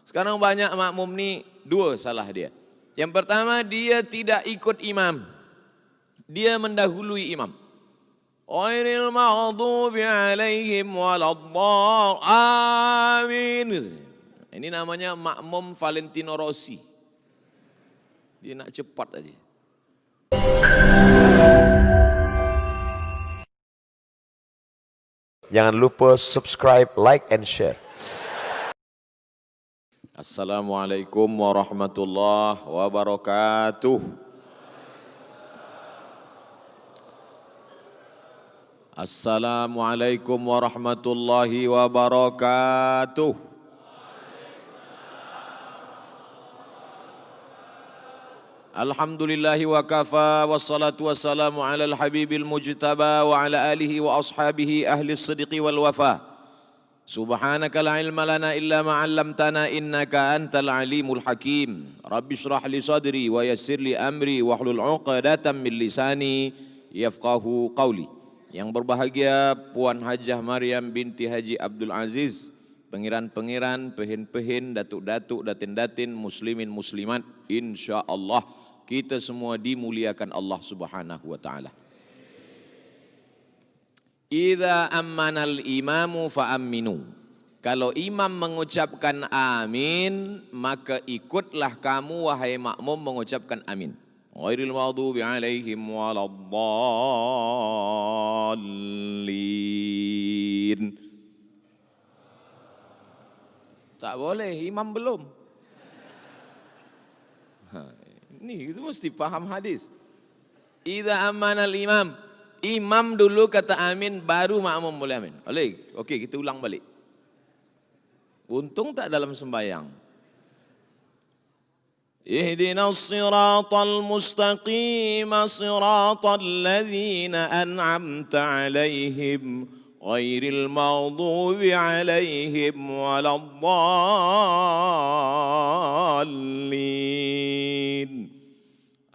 Sekarang banyak makmum nih, dua salah dia. Yang pertama, dia tidak ikut imam. Dia mendahului imam. Ghairil maghdubi alaihim waladdallin. Amin. Ini namanya makmum Valentino Rossi. Dia nak cepat aja. Jangan lupa subscribe, like, and share. Assalamualaikum warahmatullahi wabarakatuh. Assalamualaikum warahmatullahi wabarakatuh. Alhamdulillahi wa kafa wassalatu wassalamu ala al-habibil mujtaba wa ala alihi wa ashabihi ahli as-sidqi wal wafa. Subhanaka la ilma lana illa ma 'allamtana innaka antal alimul hakim. Rabbi shrah li sadri wa yassir li amri wahlul 'uqdatam min lisani yafqahu qawli. Yang berbahagia Puan Hajah Maryam binti Haji Abdul Aziz, pengiran-pengiran, pehin-pehin, datuk-datuk, datin-datin, muslimin muslimat, insyaallah kita semua dimuliakan Allah Subhanahu wa taala. Idza ammanal imamu fa'amminu. Kalau imam mengucapkan amin, maka ikutlah kamu wahai makmum mengucapkan amin. Ghairil maghdubi alaihim waladdallin. Tak boleh, imam belum. Ini itu mesti paham hadis. Idza ammanal imam. Imam dulu kata amin, baru makmum boleh amin. Okey, kita ulang balik. Untung tak dalam sembahyang. Ihdinas siratal mustaqim, siratal ladzina an'amta alaihim, ghairil maghdubi alaihim waladdallin.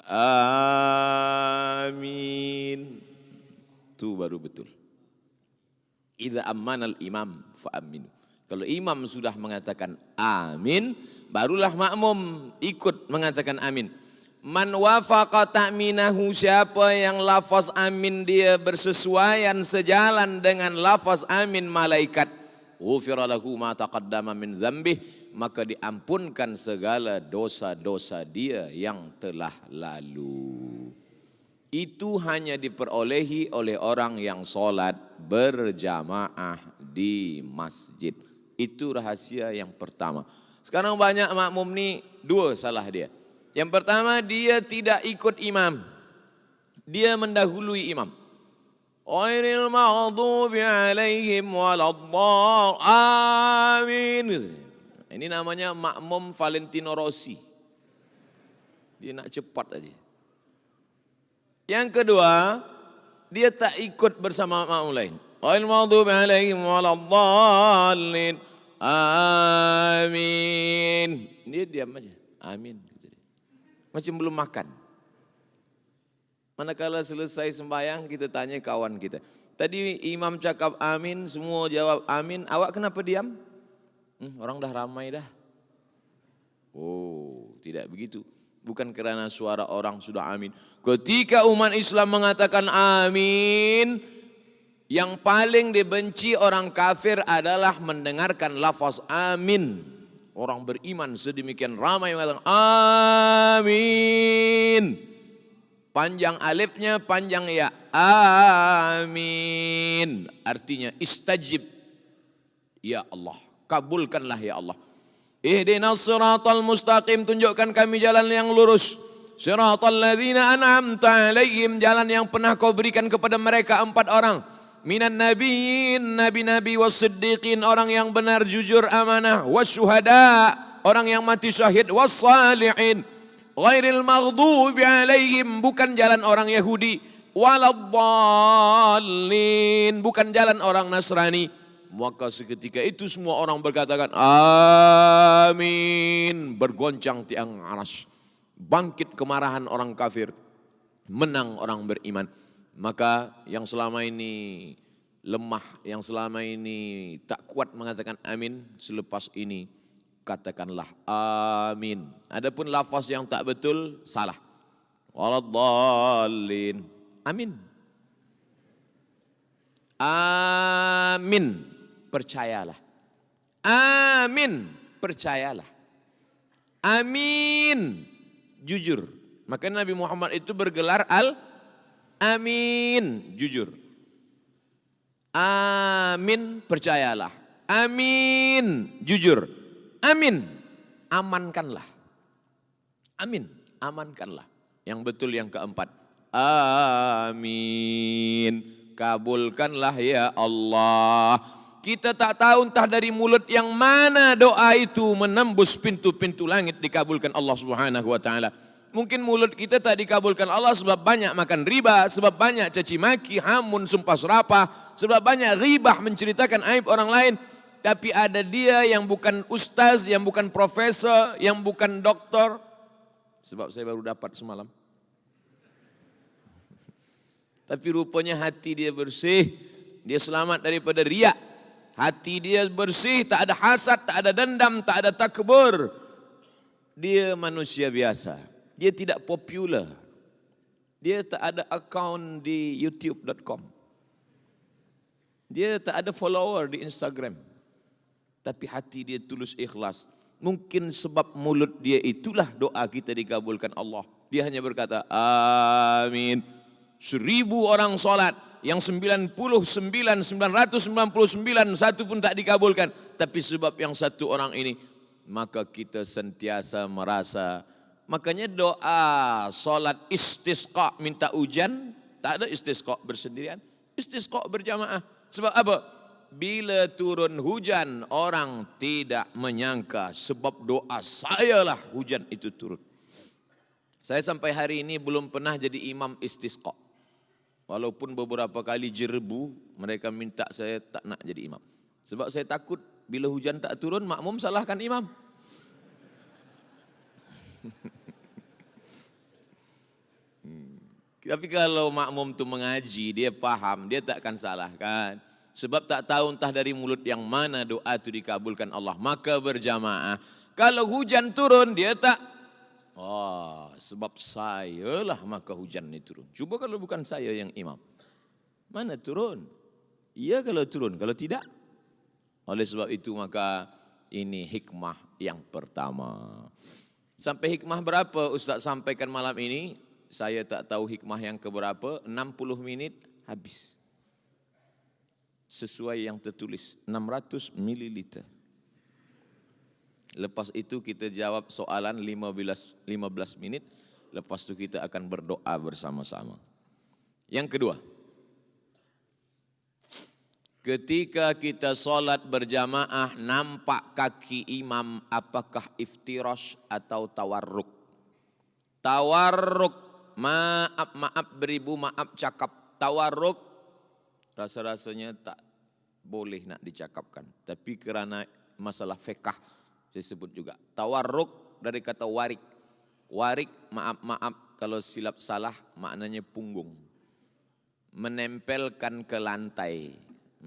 Amin. Itu baru betul. Idza ammanal imam fa'aminu. Kalau imam sudah mengatakan amin, barulah makmum ikut mengatakan amin. Man wafaqa ta'minahu, siapa yang lafaz amin dia bersesuaian sejalan dengan lafaz amin malaikat, ghufira lahu ma taqaddama min dzambih, maka diampunkan segala dosa-dosa dia yang telah lalu. Itu hanya diperolehi oleh orang yang sholat berjamaah di masjid. Itu rahasia yang pertama. Sekarang banyak makmum nih, dua salah dia. Yang pertama, dia tidak ikut imam. Dia mendahului imam. Ghairil maghdubi alaihim waladdallin. Amin. Ini namanya makmum Valentino Rossi. Dia nak cepat aja. Yang kedua, dia tak ikut bersama makmum lain. Ghairil maghdubi alaihim waladdallin. Amin. Dia diam aja. Amin. Macam belum makan. Manakala selesai sembahyang, kita tanya kawan kita. Tadi imam cakap amin, semua jawab amin. Awak kenapa diam? Orang dah ramai dah. Oh, tidak begitu. Bukan kerana suara orang sudah amin. Ketika umat Islam mengatakan amin, yang paling dibenci orang kafir adalah mendengarkan lafaz amin. Orang beriman sedemikian ramai mengatakan amin. Panjang alifnya, panjang ya. Amin. Artinya istajib. Ya Allah, kabulkanlah ya Allah. Ihdinas siratal mustaqim, tunjukkan kami jalan yang lurus. Siratal ladzina an'amta alaihim, jalan yang pernah kau berikan kepada mereka 4 orang. Minan nabiyyin, nabi-nabi, was-siddiqin, orang yang benar, jujur, amanah, was-syuhada, orang yang mati syahid, was-salihin. Ghairil maghdubi alaihim, bukan jalan orang Yahudi, waladdallin, bukan jalan orang Nasrani. Maka seketika itu semua orang berkatakan amin. Bergoncang tiang aras. Bangkit kemarahan orang kafir. Menang orang beriman. Maka yang selama ini lemah, yang selama ini tak kuat mengatakan amin, selepas ini katakanlah amin. Adapun lafaz yang tak betul salah. Waladhdallin. Amin. Amin. Percayalah. Amin. Percayalah. Amin. Jujur. Maka Nabi Muhammad itu bergelar Al-Amin. Jujur. Amin. Percayalah. Amin. Jujur. Amin. Amankanlah. Amin. Amankanlah. Yang betul yang keempat. Amin. Kabulkanlah ya Allah. Kita tak tahu entah dari mulut yang mana doa itu menembus pintu-pintu langit dikabulkan Allah Subhanahu wa taala. Mungkin mulut kita tak dikabulkan Allah sebab banyak makan riba, sebab banyak caci maki, hamun, sumpah serapah, sebab banyak ghibah menceritakan aib orang lain. Tapi ada dia yang bukan ustaz, yang bukan profesor, yang bukan doktor. Sebab saya baru dapat semalam. Tapi rupanya hati dia bersih, dia selamat daripada riak. Hati dia bersih, tak ada hasad, tak ada dendam, tak ada takbur. Dia manusia biasa. Dia tidak popular. Dia tak ada account di youtube.com. Dia tak ada follower di Instagram. Tapi hati dia tulus ikhlas. Mungkin sebab mulut dia itulah doa kita dikabulkan Allah. Dia hanya berkata amin. 1000 orang solat, yang 999 satu pun tak dikabulkan. Tapi sebab yang satu orang ini, maka kita sentiasa merasa. Makanya doa solat istisqa minta hujan, tak ada istisqa bersendirian, istisqa berjamaah. Sebab apa? Bila turun hujan, orang tidak menyangka sebab doa sayalah hujan itu turun. Saya sampai hari ini belum pernah jadi imam istisqa. Walaupun beberapa kali jerbu, mereka minta saya tak nak jadi imam. Sebab saya takut bila hujan tak turun, makmum salahkan imam. Tapi kalau makmum tu mengaji, dia faham, dia takkan salahkan. Sebab tak tahu entah dari mulut yang mana doa itu dikabulkan Allah. Maka berjamaah. Kalau hujan turun, dia tak. Oh, sebab saya lah maka hujan ini turun. Cuba kalau bukan saya yang imam. Mana turun? Iya kalau turun, kalau tidak. Oleh sebab itu maka ini hikmah yang pertama. Sampai hikmah berapa Ustaz sampaikan malam ini? Saya tak tahu hikmah yang keberapa. 60 menit habis. Sesuai yang tertulis 600 mililiter. Lepas itu kita jawab soalan 15 menit. Lepas itu kita akan berdoa bersama-sama. Yang kedua, ketika kita solat berjamaah nampak kaki imam, apakah iftirash atau tawarruk? Tawarruk, maaf beribu maaf cakap. Tawarruk rasa-rasanya tak boleh nak dicakapkan. Tapi kerana masalah fiqh saya sebut juga. Tawarruk dari kata warik. Warik, maaf kalau silap salah maknanya punggung. Menempelkan ke lantai.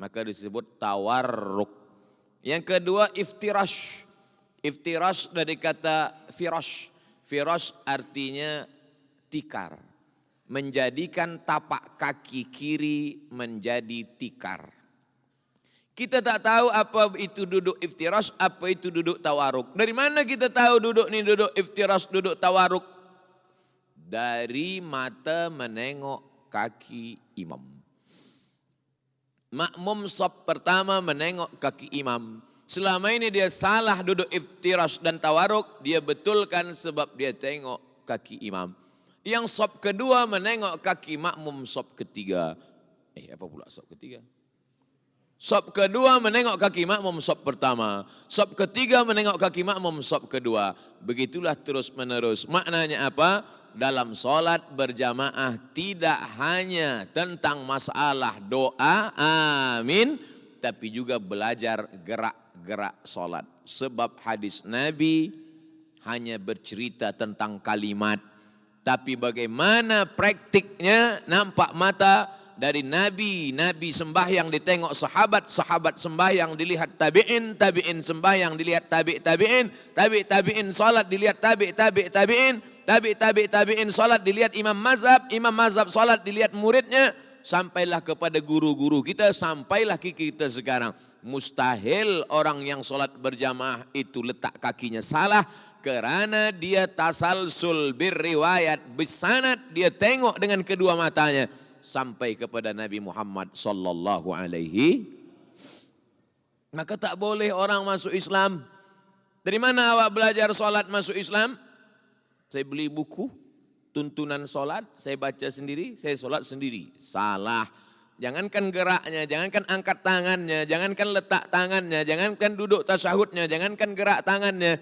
Maka disebut tawarruk. Yang kedua iftirash. Iftirash dari kata firash. Firash artinya tikar. Menjadikan tapak kaki kiri menjadi tikar. Kita tak tahu apa itu duduk iftirash, apa itu duduk tawarruk. Dari mana kita tahu duduk ni duduk iftirash, duduk tawarruk? Dari mata menengok kaki imam. Makmum shaf pertama menengok kaki imam. Selama ini dia salah duduk iftirash dan tawarruk, dia betulkan sebab dia tengok kaki imam. Yang shaf kedua menengok kaki makmum shaf ketiga. Apa pula shaf ketiga? Shaf kedua menengok kaki makmum shaf pertama. Shaf ketiga menengok kaki makmum shaf kedua. Begitulah terus menerus. Maknanya apa? Dalam solat berjamaah tidak hanya tentang masalah doa, amin. Tapi juga belajar gerak-gerak solat. Sebab hadis Nabi hanya bercerita tentang kalimat. Tapi bagaimana praktiknya nampak mata dari Nabi, Nabi sembahyang ditengok sahabat, sahabat sembahyang dilihat tabi'in, tabi'in sembahyang dilihat tabi'in, tabi'in salat dilihat tabi'in, tabi'in salat dilihat imam mazhab salat dilihat muridnya, sampailah kepada guru-guru kita, sampailah kita sekarang. Mustahil orang yang salat berjamaah itu letak kakinya salah, kerana dia tasalsul birriwayat bisanad, dia tengok dengan kedua matanya sampai kepada Nabi Muhammad sallallahu alaihi. Maka tak boleh orang masuk Islam. Dari mana awak belajar solat masuk Islam? Saya beli buku tuntunan solat, saya baca sendiri, saya solat sendiri. Salah. Jangankan geraknya, jangankan angkat tangannya, jangankan letak tangannya, jangankan duduk tasyahudnya, jangankan gerak tangannya.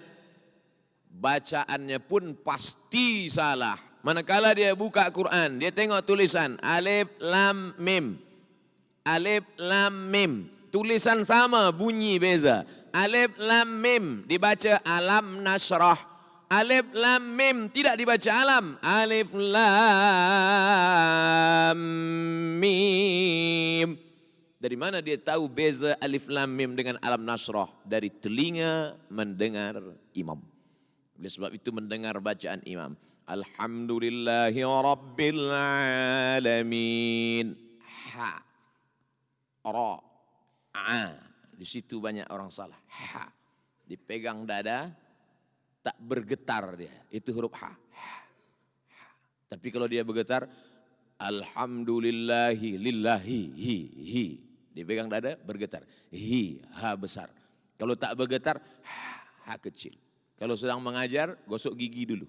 Bacaannya pun pasti salah. Manakala dia buka Quran, dia tengok tulisan alif lam mim. Alif lam mim. Tulisan sama, bunyi beza. Alif lam mim dibaca alam nasrah. Alif lam mim tidak dibaca alam. Alif lam mim. Dari mana dia tahu beza alif lam mim dengan alam nasrah? Dari telinga mendengar imam. Oleh sebab itu mendengar bacaan imam. Alhamdulillahi Rabbil Alamin. Ha. Ra. A. Di situ banyak orang salah. Ha. Dipegang dada, tak bergetar dia. Itu huruf ha. Ha. Tapi kalau dia bergetar, Alhamdulillahi lillahi hi hi. Dipegang dada, bergetar. Hi, ha besar. Kalau tak bergetar, ha kecil. Kalau sedang mengajar, gosok gigi dulu.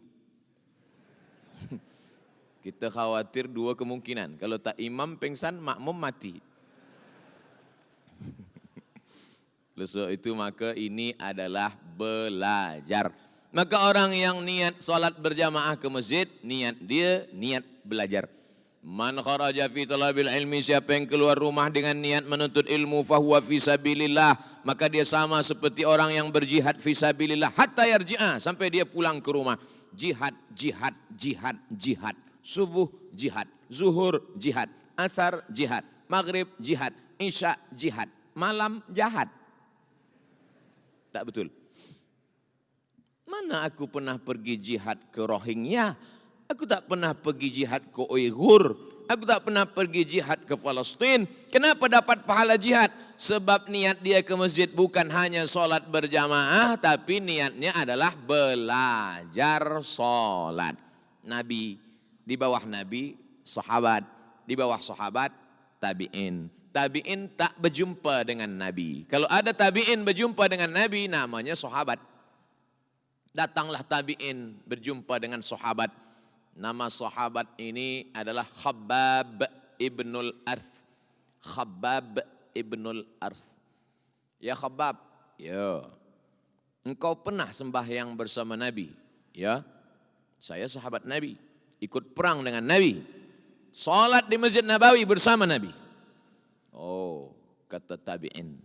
Kita khawatir dua kemungkinan. Kalau tak imam pengsan, makmum mati. Sebab itu maka ini adalah belajar. Maka orang yang niat solat berjamaah ke masjid, niat dia niat belajar. Man kharaja fi talabil ilmi, siapa yang keluar rumah dengan niat menuntut ilmu, fahuwa fi sabilillah, maka dia sama seperti orang yang berjihad fi sabilillah hatta yarji'a, sampai dia pulang ke rumah. Jihad, jihad, jihad, jihad. Subuh jihad, zuhur jihad, asar jihad, maghrib jihad, isya jihad, malam jihad. Tak betul. Mana aku pernah pergi jihad ke Rohingya? Aku tak pernah pergi jihad ke Uyghur. Aku tak pernah pergi jihad ke Palestin. Kenapa dapat pahala jihad? Sebab niat dia ke masjid bukan hanya solat berjamaah, tapi niatnya adalah belajar solat. Nabi, di bawah Nabi, sahabat, di bawah sahabat, tabi'in. Tabi'in tak berjumpa dengan Nabi. Kalau ada tabi'in berjumpa dengan Nabi, namanya sahabat. Datanglah tabi'in berjumpa dengan sahabat. Nama sahabat ini adalah Khabbab ibnul Arth. Khabbab ibnul Arth. Ya Khabbab, ya. Engkau pernah sembahyang bersama Nabi? Ya. Saya sahabat Nabi. Ikut perang dengan Nabi. Salat di Masjid Nabawi bersama Nabi. Oh, kata tabi'in.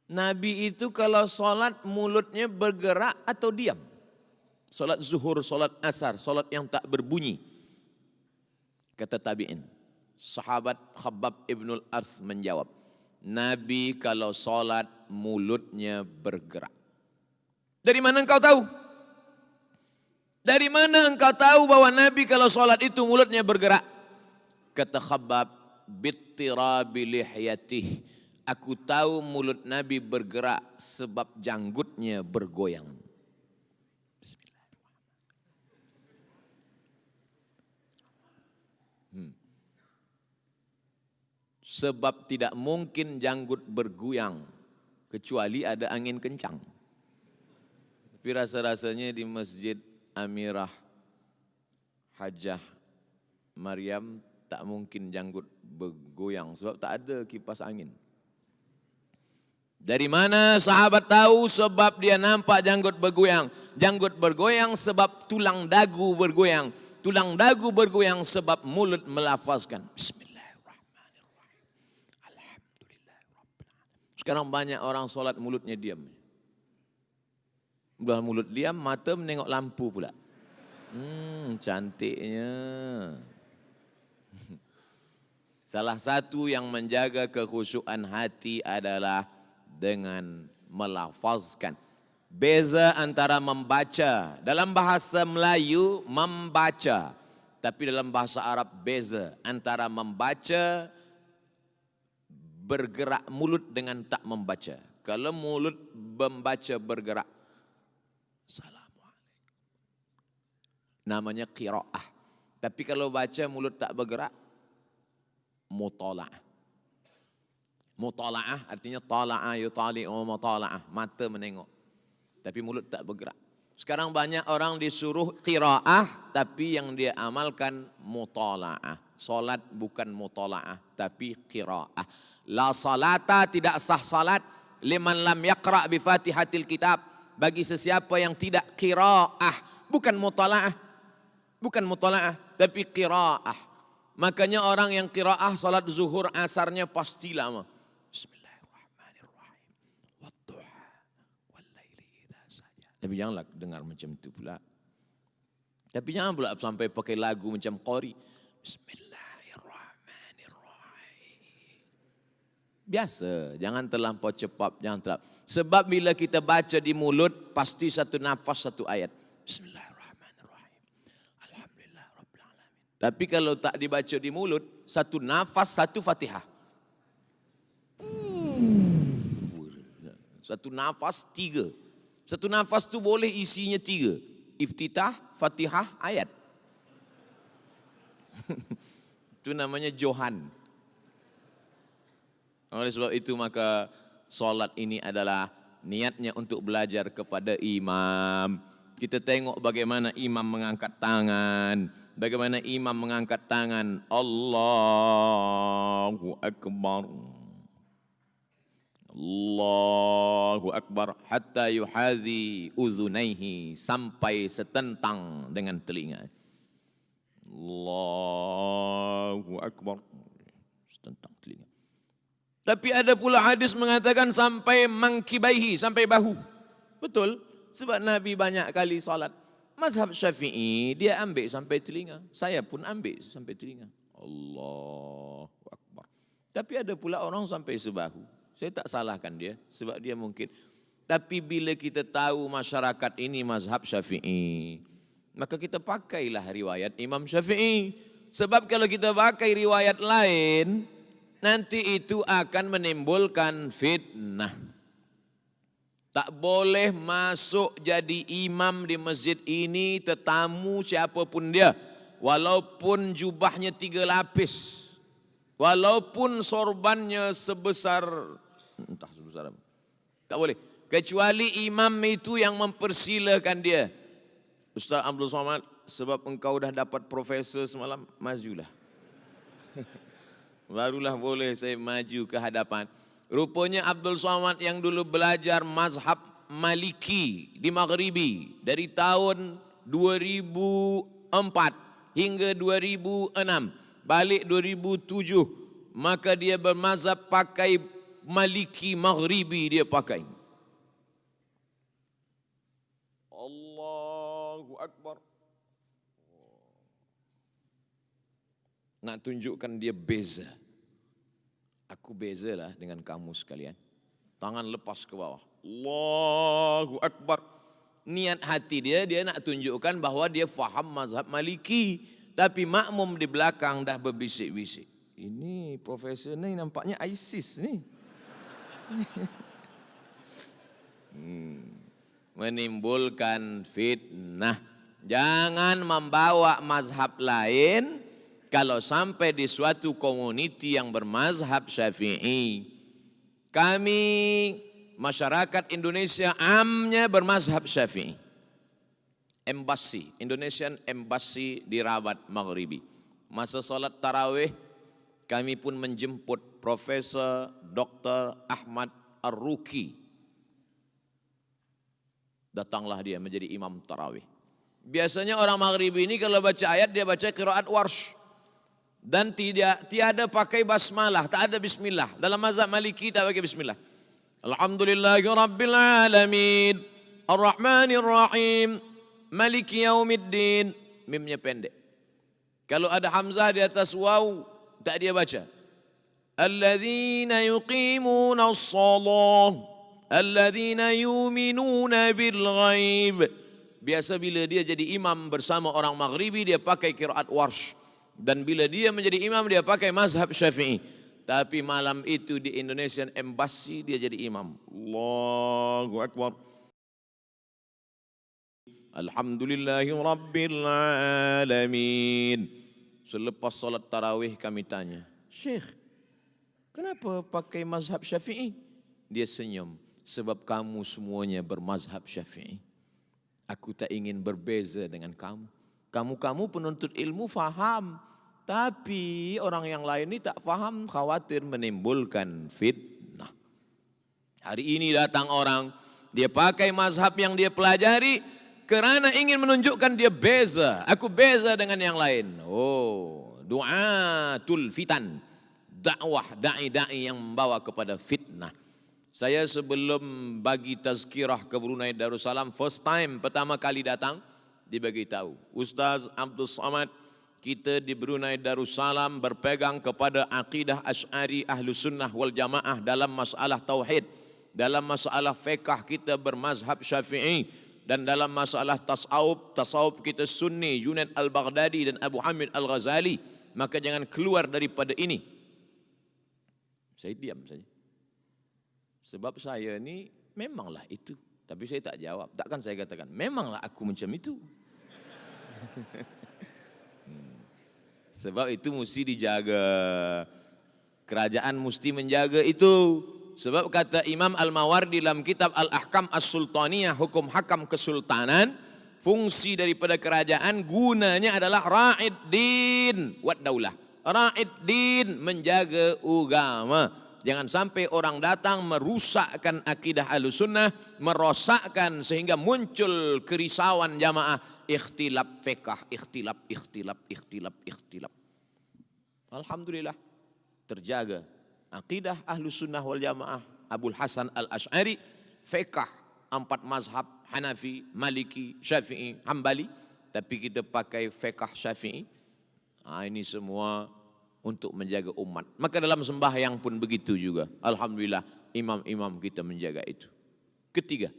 Nabi itu kalau salat mulutnya bergerak atau diam? Salat zuhur, salat asar, salat yang tak berbunyi. Kata tabi'in. Sahabat Khabbab ibnul Arth menjawab, Nabi kalau salat mulutnya bergerak. Dari mana engkau tahu? Dari mana engkau tahu bahwa Nabi kalau sholat itu mulutnya bergerak? Kata Khabbab, bittirabi lihyatih. Aku tahu mulut Nabi bergerak sebab janggutnya bergoyang. Sebab tidak mungkin janggut bergoyang kecuali ada angin kencang. Tapi rasa-rasanya di masjid Amirah Hajah Maryam tak mungkin janggut bergoyang sebab tak ada kipas angin. Dari mana sahabat tahu? Sebab dia nampak janggut bergoyang. Janggut bergoyang sebab tulang dagu bergoyang. Tulang dagu bergoyang sebab mulut melafazkan Bismillahirrahmanirrahim. Alhamdulillahirrahmanirrahim. Sekarang banyak orang solat mulutnya diam. Udah mulut diam, mata menengok lampu pula. Cantiknya. Salah satu yang menjaga kekhusyuan hati adalah dengan melafazkan. Beza antara membaca, dalam bahasa Melayu membaca, tapi dalam bahasa Arab beza antara membaca bergerak mulut dengan tak membaca. Kalau mulut membaca bergerak, Assalamualaikum, namanya qiraah. Tapi kalau baca mulut tak bergerak, mutala'ah. Mutala'ah artinya tala'a yutali'u mutala'ah, mata menengok. Tapi mulut tak bergerak. Sekarang banyak orang disuruh qiraah, tapi yang dia amalkan mutala'ah. Solat bukan mutala'ah, tapi qiraah. La salata, tidak sah salat liman lam yaqra' bi fatihatil kitab. Bagi sesiapa yang tidak qiraah, bukan mutala'ah. Bukan mutala'ah, tapi qiraah. Makanya orang yang qiraah salat zuhur asarnya pasti lama. Tapi janganlah dengar macam itu pula. Tapi jangan pula sampai pakai lagu macam qori. Bismillahirrahmanirrahim. Biasa, jangan terlampau cepat, jangan terlampau. Sebab bila kita baca di mulut, pasti satu nafas satu ayat. Bismillahirrahmanirrahim. Alhamdulillah Rabbil Alamin. Tapi kalau tak dibaca di mulut, satu nafas satu Fatihah. Satu nafas tiga. Satu nafas tu boleh isinya tiga. Iftitah, Fatihah, ayat. Itu namanya Johan. Oleh sebab itu maka solat ini adalah niatnya untuk belajar kepada imam. Kita tengok bagaimana imam mengangkat tangan. Bagaimana imam mengangkat tangan. Allahu Akbar. Allahu Akbar hatta yuhazi uzunaihi, sampai setentang dengan telinga. Allahu Akbar, setentang telinga. Tapi ada pula hadis mengatakan sampai mangkibaihi, sampai bahu. Betul, sebab Nabi banyak kali salat. Mazhab Syafi'i dia ambil sampai telinga. Saya pun ambil sampai telinga. Allahu Akbar. Tapi ada pula orang sampai sebahu. Saya tak salahkan dia, sebab dia mungkin. Tapi bila kita tahu masyarakat ini mazhab Syafi'i, maka kita pakailah riwayat Imam Syafi'i. Sebab kalau kita pakai riwayat lain, nanti itu akan menimbulkan fitnah. Tak boleh masuk jadi imam di masjid ini tetamu siapapun dia. Walaupun jubahnya 3 lapis. Walaupun sorbannya sebesar, entah sebesar apa. Tak boleh. Kecuali imam itu yang mempersilakan dia. Ustaz Abdul Somad, sebab engkau dah dapat profesor semalam, majulah. Barulah boleh saya maju ke hadapan. Rupanya Abdul Somad yang dulu belajar mazhab Maliki di Maghribi dari tahun 2004 hingga 2006. Balik 2007, maka dia bermazhab pakai Maliki Maghribi dia pakai. Allahu Akbar. Nak tunjukkan dia beza. Aku bezalah dengan kamu sekalian. Tangan lepas ke bawah. Allahu Akbar. Niat hati dia nak tunjukkan bahawa dia faham mazhab Maliki. Tapi makmum di belakang dah berbisik-bisik. Ini profesor ni nampaknya ISIS ni. Menimbulkan fitnah. Jangan membawa mazhab lain kalau sampai di suatu komuniti yang bermazhab Syafi'i. Kami masyarakat Indonesia amnya bermazhab Syafi'i. Embassy, Indonesian Embassy di Rabat Maghribi. Masa solat tarawih, kami pun menjemput Profesor Dr. Ahmad Ar-Ruki. Datanglah dia menjadi imam tarawih. Biasanya orang Maghribi ini kalau baca ayat, dia baca qiraat warsh. Dan tiada pakai basmalah, tak ada bismillah. Dalam mazhab Maliki tak pakai bismillah. Alhamdulillahi Rabbil Alamin, Ar-Rahmanir Rahim, Maliki Yaumiddin. Mimnya pendek. Kalau ada hamzah di atas waw, tak dia baca. alladzina yuqimuna as-shalah, alladzina yu'minuna bil ghaib. Biasa bila dia jadi imam bersama orang Maghribi dia pakai qiraat Warsh, dan bila dia menjadi imam dia pakai mazhab Syafi'i. Tapi malam itu di Indonesian Embassy dia jadi imam. Allahu Akbar. Alhamdulillahi Rabbil Alamin. Selepas salat tarawih kami tanya, Syekh, kenapa pakai mazhab Syafi'i? Dia senyum, sebab kamu semuanya bermazhab Syafi'i. Aku tak ingin berbeza dengan kamu. Kamu penuntut ilmu faham, tapi orang yang lain ini tak faham, khawatir menimbulkan fitnah. Hari ini datang orang, dia pakai mazhab yang dia pelajari kerana ingin menunjukkan dia beza. Aku beza dengan yang lain. Oh, du'atul fitan. Dakwah, da'i-da'i yang membawa kepada fitnah. Saya sebelum bagi tazkirah ke Brunei Darussalam, first time, pertama kali datang, dibagi tahu. Ustaz Abdul Samad, kita di Brunei Darussalam berpegang kepada akidah Asy'ari Ahlus Sunnah wal Jamaah dalam masalah tauhid. Dalam masalah fiqh kita bermazhab Syafi'i. Dan dalam masalah tasawuf kita Sunni, Junaid Al-Baghdadi dan Abu Hamid Al-Ghazali. Maka jangan keluar daripada ini. Saya diam saja. Sebab saya ni memanglah itu. Tapi saya tak jawab. Takkan saya katakan, memanglah aku macam itu. Sebab itu mesti dijaga. Kerajaan mesti menjaga itu. Sebab kata Imam Al-Mawardi dalam kitab Al-Ahkam As-Sultaniyah, hukum hakam kesultanan, fungsi daripada kerajaan gunanya adalah ra'id din wat daulah. Ra'id din, menjaga agama. Jangan sampai orang datang merusakkan akidah Ahlussunnah, merosakkan sehingga muncul kerisauan jamaah, ikhtilaf fiqh, ikhtilaf. Alhamdulillah terjaga akidah Ahlussunnah wal Jamaah. Abul Hasan Al-Asy'ari, fiqh 4 mazhab, Hanafi, Maliki, Syafi'i, Hambali, tapi kita pakai fiqh Syafi'i. Ini semua untuk menjaga umat. Maka dalam sembahyang pun begitu juga. Alhamdulillah imam-imam kita menjaga itu. Ketiga,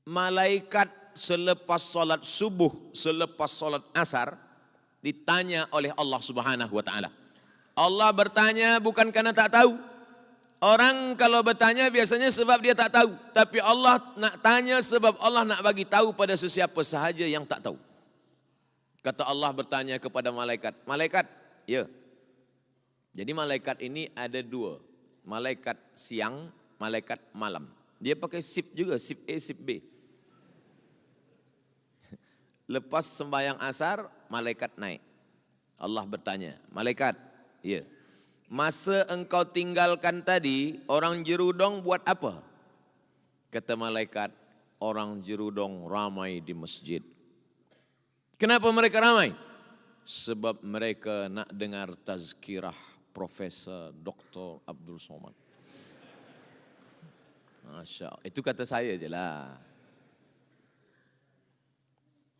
malaikat selepas salat subuh, selepas salat asar ditanya oleh Allah Subhanahu wa taala. Allah bertanya bukan karena tak tahu. Orang kalau bertanya biasanya sebab dia tak tahu, tapi Allah nak tanya sebab Allah nak bagi tahu pada sesiapa sahaja yang tak tahu. Kata Allah bertanya kepada malaikat, malaikat, ya. Jadi malaikat ini ada 2, malaikat siang, malaikat malam. Dia pakai sip juga, sip A, sip B. Lepas sembahyang asar, malaikat naik. Allah bertanya, malaikat, ya. Masa engkau tinggalkan tadi, orang Jerudong buat apa? Kata malaikat, orang Jerudong ramai di masjid. Kenapa mereka ramai? Sebab mereka nak dengar tazkirah Profesor Dr. Abdul Somad. Masya Allah. Itu kata saya je lah.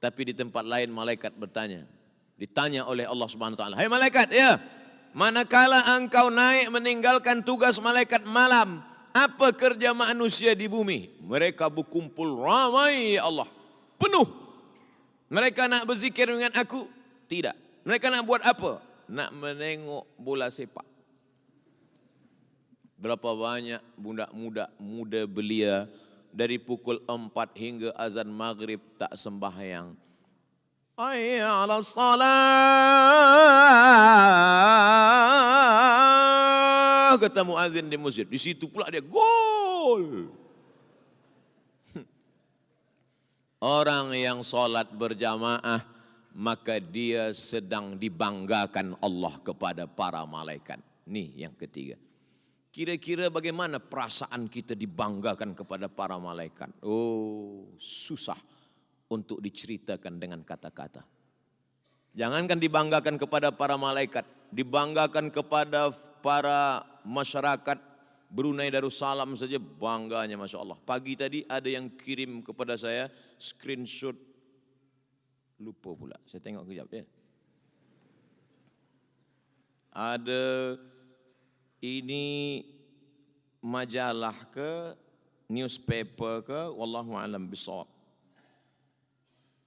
Tapi di tempat lain malaikat bertanya. Ditanya oleh Allah Subhanahu Wa Taala. Hai malaikat, ya. Manakala engkau naik meninggalkan tugas malaikat malam, apa kerja manusia di bumi? Mereka berkumpul ramai ya Allah. Penuh. Mereka nak berzikir dengan aku? Tidak. Mereka nak buat apa? Nak menengok bola sepak. Berapa banyak budak-budak muda belia dari pukul 4 hingga azan maghrib tak sembahyang. Hayya 'alas salah, kata muazin di masjid. Di situ pula dia gol. Orang yang solat berjamaah, maka dia sedang dibanggakan Allah kepada para malaikat. Ini yang ketiga. Kira-kira bagaimana perasaan kita dibanggakan kepada para malaikat? Oh, susah untuk diceritakan dengan kata-kata. Jangankan dibanggakan kepada para malaikat, dibanggakan kepada para masyarakat Brunei Darussalam saja bangganya Masya Allah. Pagi tadi ada yang kirim kepada saya screenshot. Lupa pula, saya tengok kejap ya. Ada ini majalah ke, newspaper ke, wallahu alam bisawab.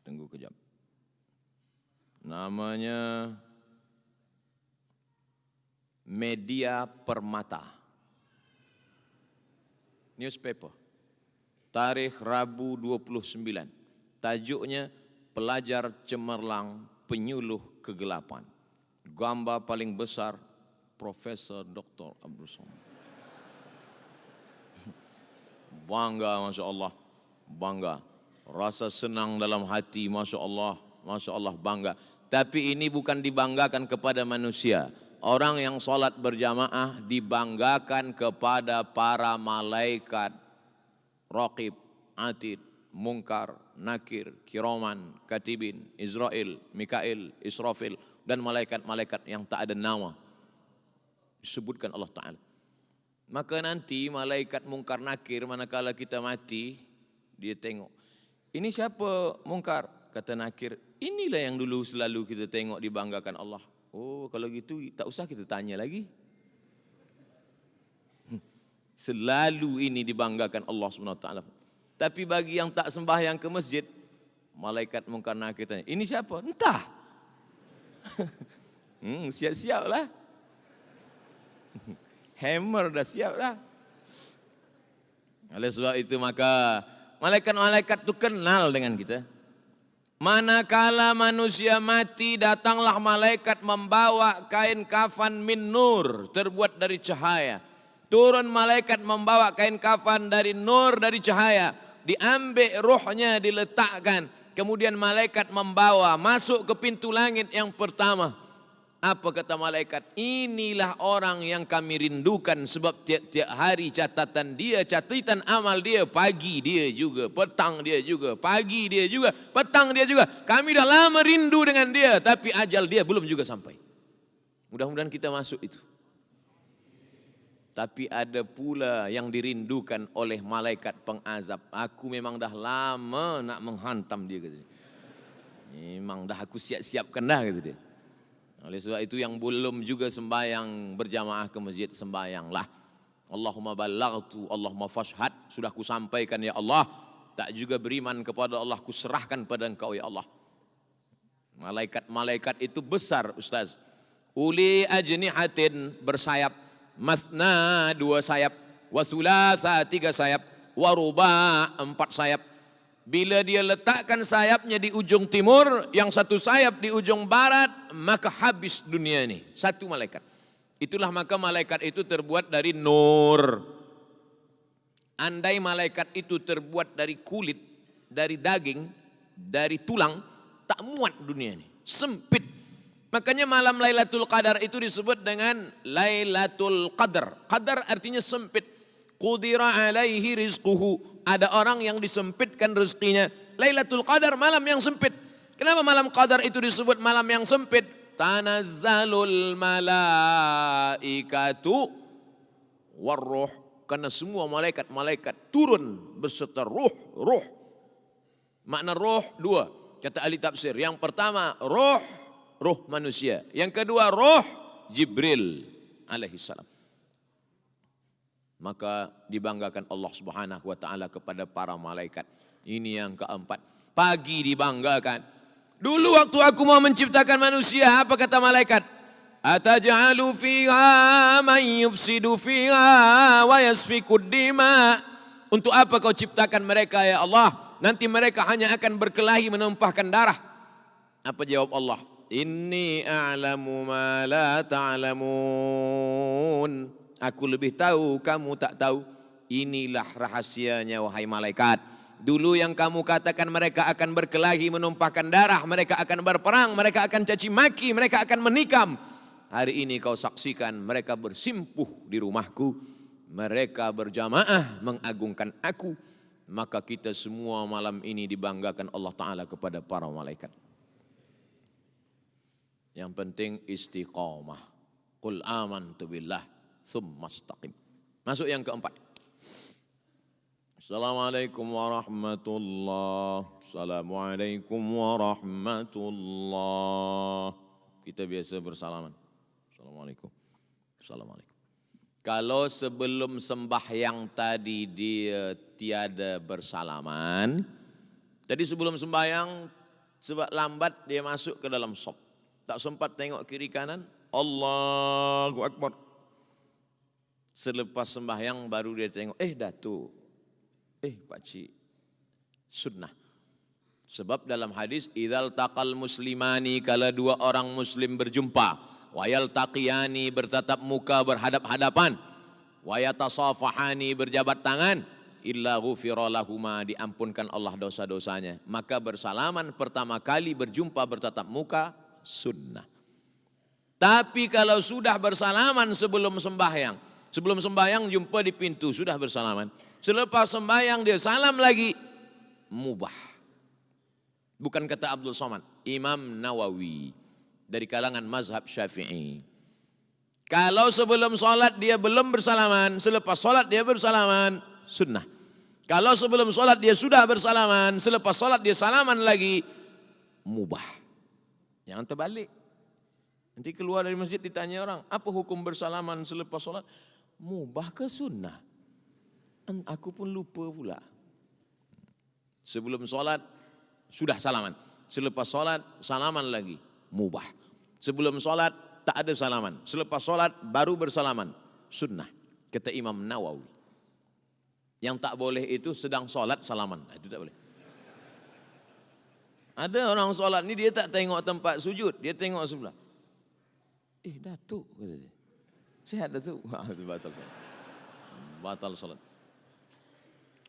Tunggu kejap. Namanya Media Permata. Newspaper. Tarikh Rabu 29. Tajuknya Pelajar Cemerlang Penyuluh Kegelapan. Gambar paling besar Profesor Dr. Abdul Somad. Bangga, Masya Allah. Bangga. Rasa senang dalam hati, Masya Allah. Masya Allah, bangga. Tapi ini bukan dibanggakan kepada manusia. Orang yang sholat berjamaah dibanggakan kepada para malaikat. Raqib, Atid, Munkar, Nakir, Kiraman, Katibin, Israel, Mikail, Israfil, dan malaikat-malaikat yang tak ada nama. Disebutkan Allah Ta'ala. Maka nanti malaikat Munkar Nakir manakala kita mati, dia tengok. Ini siapa Munkar? Kata Nakir, inilah yang dulu selalu kita tengok dibanggakan Allah. Oh, kalau gitu tak usah kita tanya lagi. Selalu ini dibanggakan Allah SWT. Tapi bagi yang tak sembahyang ke masjid, malaikat Munkar Nakir tanya, ini siapa? Entah. Siap-siap lah. Hammer dah siap dah. Oleh sebab itu maka malaikat-malaikat itu kenal dengan kita. Manakala manusia mati, datanglah malaikat membawa kain kafan min nur, terbuat dari cahaya. Turun malaikat membawa kain kafan dari nur, dari cahaya. Diambil rohnya, diletakkan. Kemudian malaikat membawa masuk ke pintu langit yang pertama. Apa kata malaikat? Inilah orang yang kami rindukan, sebab tiap-tiap hari catatan dia, catatan amal dia, pagi dia juga, petang dia juga, pagi dia juga, petang dia juga. Kami dah lama rindu dengan dia, tapi ajal dia belum juga sampai. Mudah-mudahan kita masuk itu. Tapi ada pula yang dirindukan oleh malaikat pengazab. Aku memang dah lama nak menghantam dia, kata dia. Memang dah aku siap-siapkan dah, kata dia. Oleh sebab itu yang belum juga sembahyang berjamaah ke masjid, sembahyanglah. Allahumma ballaghtu, Allahumma fashhad. Sudah ku sampaikan ya Allah. Tak juga beriman kepada Allah, ku serahkan pada Engkau ya Allah. Malaikat-malaikat itu besar, Ustaz. Uli ajnihatin, bersayap. Masna, 2 sayap. Wasulasa, 3 sayap. Waruba, 4 sayap. Bila dia letakkan sayapnya di ujung timur, yang 1 sayap di ujung barat, maka habis dunia ini. 1 malaikat. Itulah maka malaikat itu terbuat dari nur. Andai malaikat itu terbuat dari kulit, dari daging, dari tulang, tak muat dunia ini. Sempit. Makanya malam Lailatul Qadar itu disebut dengan Lailatul Qadar. Qadar artinya sempit. Qudira alaihi rizquhu. Ada orang yang disempitkan rezekinya. Lailatul Qadar, malam yang sempit. Kenapa malam Qadar itu disebut malam yang sempit? Tanazzalul malaikatu warruh. Karena semua malaikat-malaikat turun berserta ruh. Makna ruh 2, kata ahli tafsir. Yang pertama ruh manusia. Yang kedua ruh Jibril alaihissalam. Maka dibanggakan Allah Subhanahu wa taala kepada para malaikat. Ini yang keempat. Pagi dibanggakan. Dulu waktu aku mau menciptakan manusia, apa kata malaikat? Ataj'alu fiha man yufsidu fiha wa yasfikud dima. Untuk apa kau ciptakan mereka ya Allah? Nanti mereka hanya akan berkelahi menumpahkan darah. Apa jawab Allah? Inni a'lamu ma la ta'lamun. Aku lebih tahu, kamu tak tahu. Inilah rahasianya wahai malaikat. Dulu yang kamu katakan mereka akan berkelahi menumpahkan darah, mereka akan berperang, mereka akan caci maki, mereka akan menikam. Hari ini kau saksikan mereka bersimpuh di rumahku. Mereka berjamaah mengagungkan aku. Maka kita semua malam ini dibanggakan Allah Ta'ala kepada para malaikat. Yang penting istiqamah. Qul amantu billah tsumma istaqim. Masuk yang keempat. Assalamualaikum warahmatullahi. Assalamualaikum warahmatullahi. Kita biasa bersalaman. Assalamualaikum. Assalamualaikum. Kalau sebelum sembahyang tadi dia tiada bersalaman, tadi sebelum sembahyang sebab lambat dia masuk ke dalam shop. Tak sempat tengok kiri kanan, Allahu Akbar. Selepas sembahyang baru dia tengok, Datuk, pakcik, sunnah. Sebab dalam hadis, idzal taqal muslimani, kalau dua orang muslim berjumpa, wayal taqiyani, bertatap muka berhadap-hadapan, wayatasafahani, berjabat tangan, illa ghufira lahuma, diampunkan Allah dosa-dosanya. Maka bersalaman pertama kali berjumpa bertatap muka sunnah. Tapi kalau sudah bersalaman sebelum sembahyang jumpa di pintu sudah bersalaman, selepas sembahyang dia salam lagi, mubah. Bukan kata Abdul Somad, Imam Nawawi dari kalangan mazhab Syafi'i. Kalau sebelum sholat dia belum bersalaman, selepas sholat dia bersalaman, sunnah. Kalau sebelum sholat dia sudah bersalaman, selepas sholat dia salaman lagi, mubah. Jangan terbalik. Nanti keluar dari masjid ditanya orang, apa hukum bersalaman selepas sholat? Mubah ke sunnah? Aku pun lupa pula. Sebelum sholat sudah salaman, selepas sholat salaman lagi, mubah. Sebelum sholat tak ada salaman, selepas sholat baru bersalaman, sunnah. Kata Imam Nawawi. Yang tak boleh itu sedang sholat salaman, itu tak boleh. Ada orang sholat ni dia tak tengok tempat sujud, dia tengok sebelah. Datuk, kata dia. Sehat Datuk? Batal sholat. Batal sholat.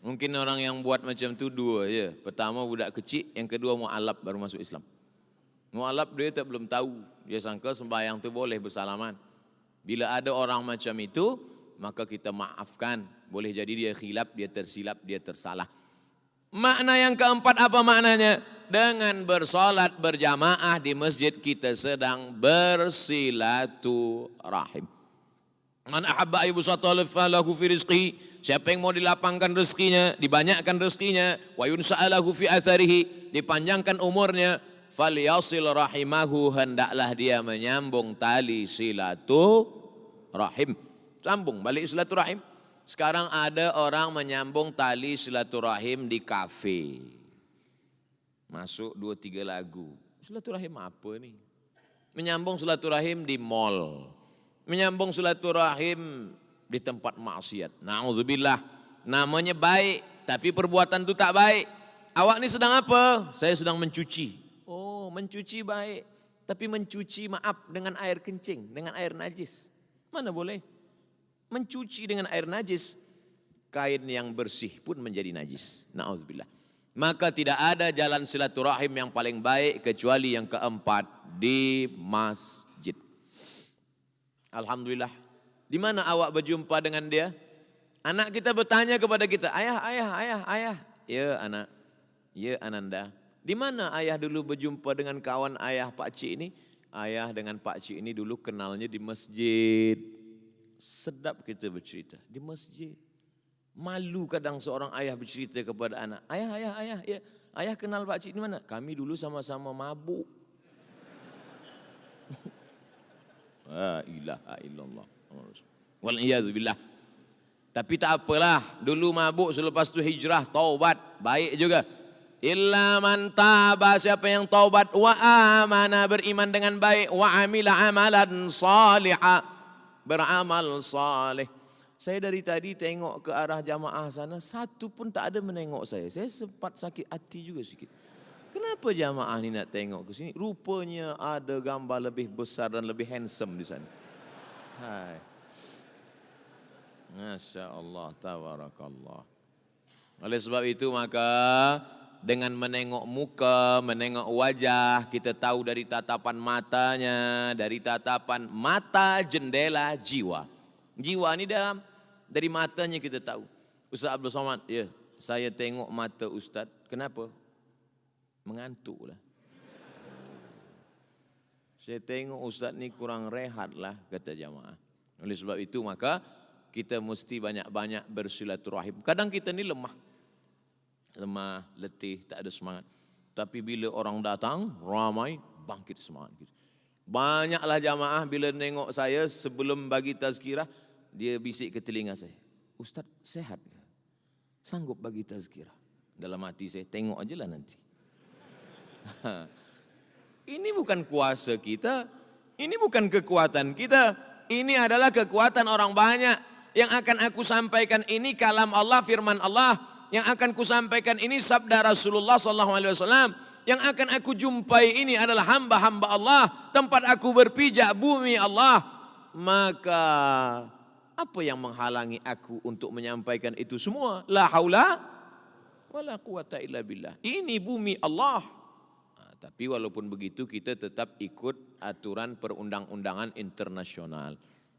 Mungkin orang yang buat macam tu dua je. Pertama budak kecil, yang kedua mu'alaf baru masuk Islam. Mu'alaf dia tak belum tahu. Dia sangka sembahyang tu boleh bersalaman. Bila ada orang macam itu, maka kita maafkan. Boleh jadi dia khilaf, dia tersilap, dia tersalah. Makna yang keempat apa maknanya? Dengan bersolat berjamaah di masjid kita sedang bersilaturahim. Man ahabba ayyubsata lahu fi rizqihi, siapa yang mau dilapangkan rezekinya, dibanyakkan rezekinya, wa yunsa'alahu fi atharihi, dipanjangkan umurnya, falyasil rahimahu, hendaklah dia menyambung tali silaturahim. Sambung balik silaturahim. Sekarang ada orang menyambung tali silaturahim di kafe. Masuk 2-3 lagu. Silaturahim apa ni? Menyambung silaturahim di mall. Menyambung silaturahim di tempat maksiat. Na'udzubillah. Namanya baik, tapi perbuatan itu tak baik. Awak ni sedang apa? Saya sedang mencuci. Oh, mencuci baik. Tapi mencuci maaf dengan air kencing, dengan air najis. Mana boleh? Mencuci dengan air najis, kain yang bersih pun menjadi najis. Na'udzubillah. Maka tidak ada jalan silaturahim yang paling baik kecuali yang keempat, di masjid. Alhamdulillah. Di mana awak berjumpa dengan dia? Anak kita bertanya kepada kita, ayah. Ya anak, ya Ananda. Di mana ayah dulu berjumpa dengan kawan ayah pakcik ini? Ayah dengan pakcik ini dulu kenalnya di masjid. Sedap kita bercerita, di masjid. Malu kadang seorang ayah bercerita kepada anak. Ayah, ya. Ayah kenal pakcik di mana? Kami dulu sama-sama mabuk. La ilaha illallah. Wal'iyadzubillah. Tapi tak apalah, dulu mabuk selepas itu hijrah, taubat, baik juga. Illa man taba, siapa yang taubat, wa amana, beriman dengan baik, wa amila amalan salihah, beramal salih. Saya dari tadi tengok ke arah jamaah sana, satu pun tak ada menengok saya. Saya sempat sakit hati juga sikit. Kenapa jamaah ni nak tengok ke sini? Rupanya ada gambar lebih besar dan lebih handsome di sana. Hai. Masya Allah, tabarakallah. Oleh sebab itu maka dengan menengok muka, menengok wajah, kita tahu dari tatapan matanya, dari tatapan mata jendela jiwa. Jiwa ni dari matanya kita tahu. Ustaz Abdul Somad, ya, saya tengok mata Ustaz. Kenapa? Mengantuklah. Saya tengok Ustaz ni kurang rehat lah, kata jamaah. Oleh sebab itu maka kita mesti banyak-banyak bersilaturahim. Kadang kita ni lemah, letih, tak ada semangat. Tapi bila orang datang, ramai, bangkit semangat kita. Banyaklah jamaah bila nengok saya sebelum bagi tazkirah, dia bisik ke telinga saya, Ustaz sehat ke? Sanggup bagi tazkirah? Dalam hati saya, tengok aja lah nanti. Ini bukan kuasa kita, ini bukan kekuatan kita, ini adalah kekuatan orang banyak. Yang akan aku sampaikan ini kalam Allah, firman Allah. Yang akan ku sampaikan ini sabda Rasulullah SAW. Yang akan aku jumpai ini adalah hamba-hamba Allah. Tempat aku berpijak bumi Allah. Maka apa yang menghalangi aku untuk menyampaikan itu semua? La haula wala quwata illa billah. Ini bumi Allah. Tapi walaupun begitu kita tetap ikut aturan perundang-undangan internasional.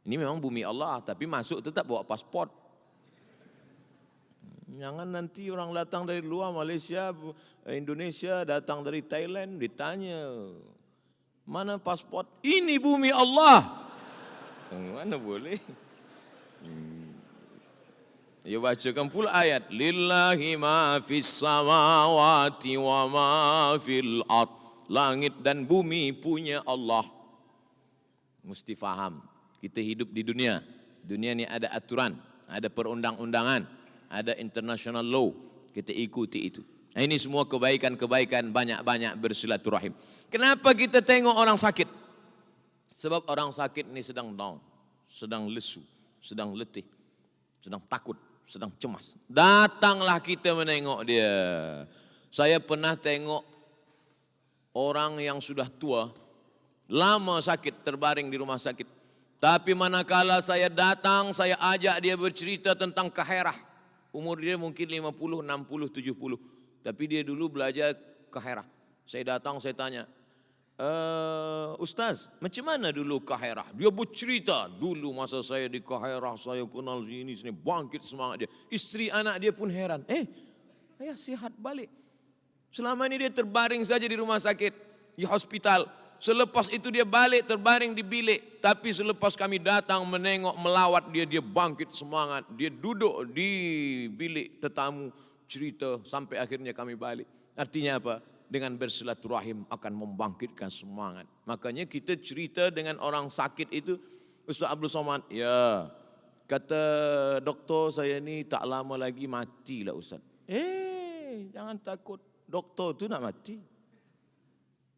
Ini memang bumi Allah, tapi masuk tetap bawa paspor. Jangan nanti orang datang dari luar Malaysia, Indonesia, datang dari Thailand, ditanya, mana paspor? Ini bumi Allah. Mana boleh? Ya bacakan pula ayat. Lillahi ma fis samawati wa ma fil ard. Langit dan bumi punya Allah. Mesti faham. Kita hidup di dunia. Dunia ni ada aturan, ada perundang-undangan, ada international law. Kita ikuti itu. Nah, ini semua kebaikan-kebaikan, banyak-banyak bersilaturahim. Kenapa kita tengok orang sakit? Sebab orang sakit ni sedang down, sedang lesu, sedang letih, sedang takut, sedang cemas. Datanglah kita menengok dia. Saya pernah tengok orang yang sudah tua, lama sakit, terbaring di rumah sakit. Tapi manakala saya datang, saya ajak dia bercerita tentang kaherah. Umur dia mungkin 50, 60, 70. Tapi dia dulu belajar kaherah. Saya datang, saya tanya, Ustaz, macam mana dulu kaherah? Dia bercerita, dulu masa saya di kaherah, saya kenal sini, bangkit semangat dia. Isteri anak dia pun heran, ayah sihat balik. Selama ini dia terbaring saja di rumah sakit, di hospital. Selepas itu dia balik terbaring di bilik. Tapi selepas kami datang menengok, melawat dia, dia bangkit semangat. Dia duduk di bilik tetamu, cerita sampai akhirnya kami balik. Artinya apa? Dengan bersilaturahim akan membangkitkan semangat. Makanya kita cerita dengan orang sakit itu, Ustaz Abdul Somad, ya kata doktor saya ni tak lama lagi matilah Ustaz. Jangan takut, doktor tu nak mati.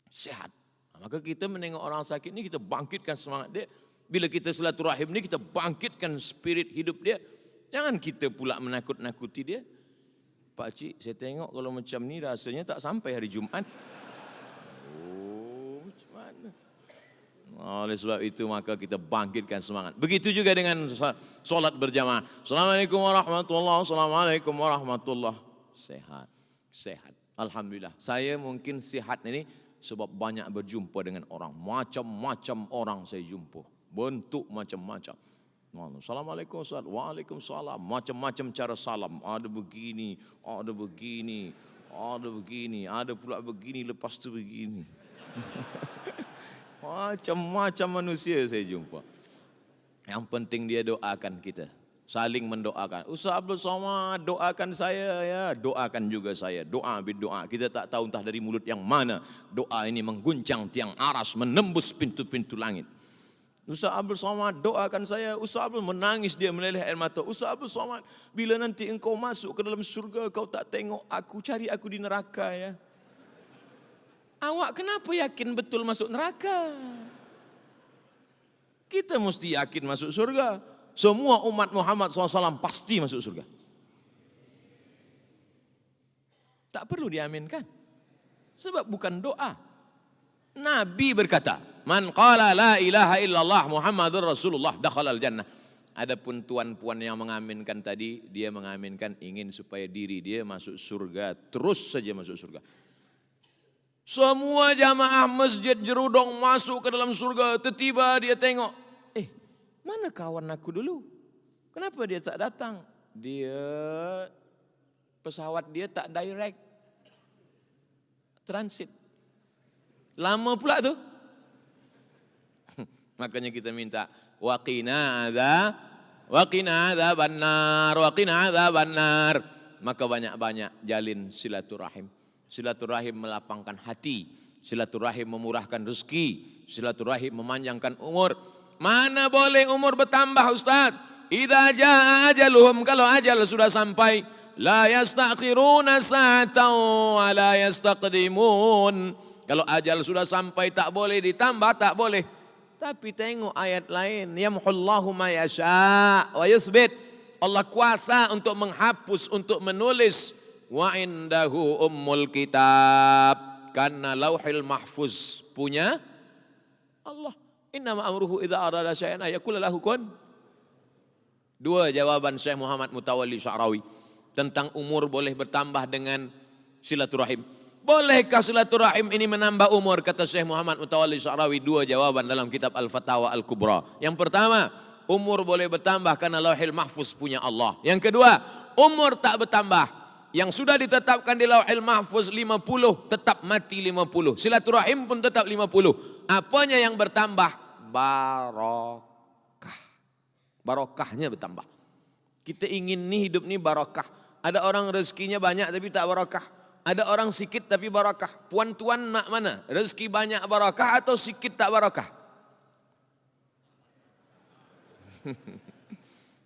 Sehat. Maka kita menengok orang sakit ni, kita bangkitkan semangat dia. Bila kita silaturahim ni, kita bangkitkan spirit hidup dia. Jangan kita pula menakut-nakuti dia. Pak Cik, saya tengok kalau macam ni rasanya tak sampai hari Jumaat. Oh, macam mana? Oleh sebab itu maka kita bangkitkan semangat. Begitu juga dengan solat berjamaah. Assalamualaikum warahmatullahi wabarakatuh. Assalamualaikum warahmatullahi wabarakatuh. Sehat. Alhamdulillah. Saya mungkin sihat ini sebab banyak berjumpa dengan orang. Macam-macam orang saya jumpa. Bentuk macam-macam. Assalamualaikum Ustaz. Waalaikumsalam. Macam-macam cara salam. Ada begini, ada begini, ada begini, ada pula begini, lepas tu begini. Macam-macam manusia saya jumpa. Yang penting dia doakan kita. Saling mendoakan. Ustaz Abdul Somad, doakan saya ya. Doakan juga saya. Doa berdoa. Kita tak tahu entah dari mulut yang mana doa ini mengguncang tiang aras, menembus pintu-pintu langit. Ustaz Abdul Somad, doakan saya. Ustaz Abdul menangis, dia meleleh air mata. Ustaz Abdul Somad, bila nanti engkau masuk ke dalam surga, kau tak tengok aku, cari aku di neraka ya. Awak kenapa yakin betul masuk neraka? Kita mesti yakin masuk surga. Semua umat Muhammad SAW pasti masuk surga. Tak perlu diaminkan. Sebab bukan doa. Nabi berkata, man qala la ilaha illallah Muhammadur Rasulullah dakhalal jannah. Adapun tuan-puan yang mengaminkan tadi, dia mengaminkan ingin supaya diri dia masuk surga, terus saja masuk surga. Semua jamaah masjid Jerudong masuk ke dalam surga, tiba-tiba dia tengok, mana kawan aku dulu? Kenapa dia tak datang? Pesawat dia tak direct, transit. Lama pula tu. Makanya kita minta waqina adzaban nar. Maka banyak-banyak jalin silaturahim. Silaturahim melapangkan hati. Silaturahim memurahkan rezeki, silaturahim memanjangkan umur. Mana boleh umur bertambah Ustaz? Idza jaa ajaluhum, kalau ajal sudah sampai, la yastakhiruna sa'atan wa la yastaqdimun. Kalau ajal sudah sampai tak boleh ditambah, tak boleh. Tapi tengok ayat lain, yamhullahu ma yasha' wa yuthbit. Allah kuasa untuk menghapus, untuk menulis. Wa indahu ummul kitab, karena lauhil mahfuz punya Allah. Innama amruhu idza arada syai'an ayaqula lahu kun. Dua jawaban Syekh Muhammad Mutawalli Sya'rawi tentang umur boleh bertambah dengan silaturahim. Bolehkah silaturahim ini menambah umur? Kata Syekh Muhammad Mutawalli Sya'rawi, dua jawaban dalam kitab Al-Fatawa Al-Kubra. Yang pertama, umur boleh bertambah karena lauhil mahfuz punya Allah. Yang kedua, umur tak bertambah. Yang sudah ditetapkan di lauhil mahfuz 50, tetap mati 50. Silaturahim pun tetap 50. Apanya yang bertambah? Barokah. Barokahnya bertambah. Kita ingin nih hidup nih barokah. Ada orang rezekinya banyak tapi tak barokah. Ada orang sikit tapi barokah. Puan tuan nak mana? Rezeki banyak barokah atau sikit tak barokah?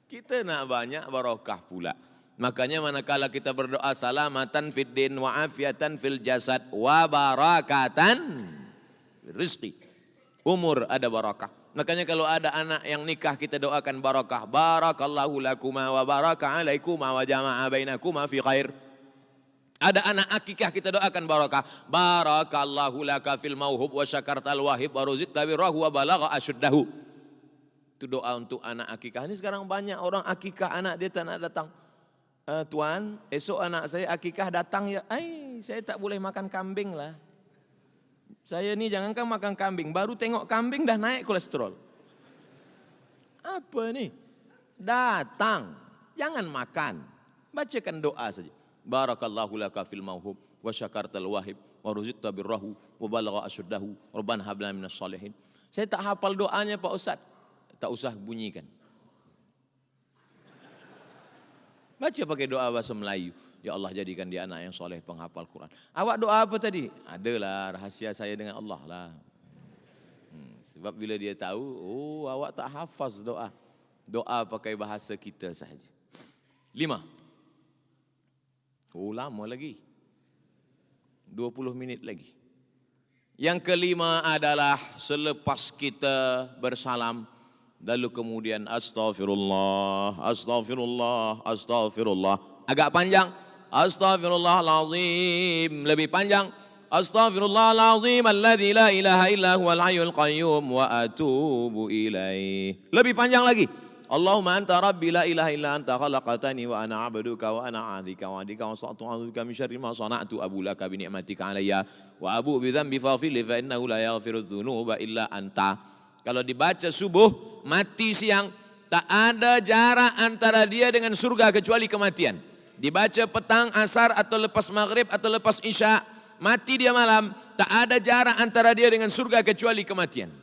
Kita nak banyak barokah pula. Makanya manakala kita berdoa salamatan fid din wa afiatan fil jasad wa barakatan rizqi. Umur ada barakah. Makanya kalau ada anak yang nikah kita doakan barakah. Barakallahu lakuma wa baraka alaikuma wa jama'a bainakuma fi khair. Ada anak akikah kita doakan barakah. Barakallahu laka fil mauhub wa syakartal wahib wa ruzqta birrahu wa balagha asyuddahu. Itu doa untuk anak akikah. Ini sekarang banyak orang akikah anak dia tak nak datang. Tuan, esok anak saya akikah datang ya. Saya tak boleh makan kambing lah. Saya ni jangankan makan kambing, baru tengok kambing dah naik kolesterol. Apa ni? Datang, jangan makan. Bacakan doa saja. Barakallahu laka fil mauhub wa syakartal wahib wa ruzqta birrahu wa balagha asyuddahu rabbana hab lana minas salihin. Saya tak hafal doanya Pak Ustaz. Tak usah bunyikan. Baca pakai doa bahasa Melayu. Ya Allah jadikan dia anak yang soleh penghafal Quran. Awak doa apa tadi? Adalah rahasia saya dengan Allah lah. Sebab bila dia tahu, oh awak tak hafaz doa. Doa pakai bahasa kita sahaja. 5. Oh lama lagi. 20 minit lagi. Yang kelima adalah selepas kita bersalam, lalu kemudian astaghfirullah, astaghfirullah, astaghfirullah. Agak panjang. Astaghfirullahalazim. Lebih panjang. Astaghfirullahalazim alladzi la ilaha illa huwal hayyul qayyum wa atubu ilaih. Lebih panjang lagi. Allahumma anta rabbi la ilaha illa anta khalaqtani wa ana 'abduka wa ana 'abdika wa 'abdika wa sa'tu'udzuka min syarri ma sana'tu abu laka bi ni'matika 'alayya wa abu bi dhanbi faghfir li fa innahu la yaghfiru dzunuba illa anta. Kalau dibaca subuh, mati siang, tak ada jarak antara dia dengan surga kecuali kematian. Dibaca petang, asar atau lepas maghrib atau lepas isya, mati dia malam, tak ada jarak antara dia dengan surga kecuali kematian.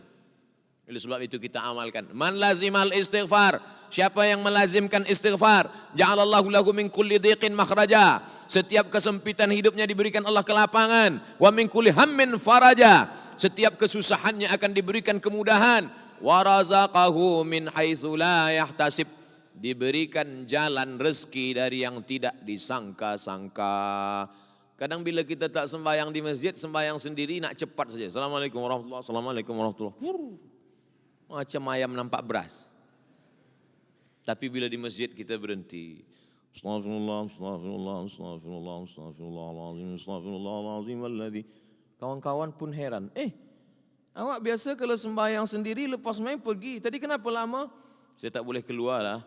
Oleh sebab itu kita amalkan. Man lazimal istighfar. Siapa yang melazimkan istighfar, ja'alallahu lahu min kulli dhiqin makhraja. Setiap kesempitan hidupnya diberikan Allah kelapangan. Wa min kulli hammin faraja. Setiap kesusahannya akan diberikan kemudahan. Wa razaqahu min haitsu la yahtasib. Diberikan jalan rezeki dari yang tidak disangka-sangka. Kadang bila kita tak sembahyang di masjid, sembahyang sendiri nak cepat saja. Assalamualaikum warahmatullahi wabarakatuh. Assalamualaikum warahmatullahi wabarakatuh. Macam ayam nampak beras. Tapi bila di masjid kita berhenti. Astagfirullah, astagfirullah, astagfirullah, astagfirullahalazim, astagfirullahalazim alladzi. Kawan-kawan pun heran. Awak biasa kalau sembahyang sendiri lepas main pergi. Tadi kenapa lama? Saya tak boleh keluar lah.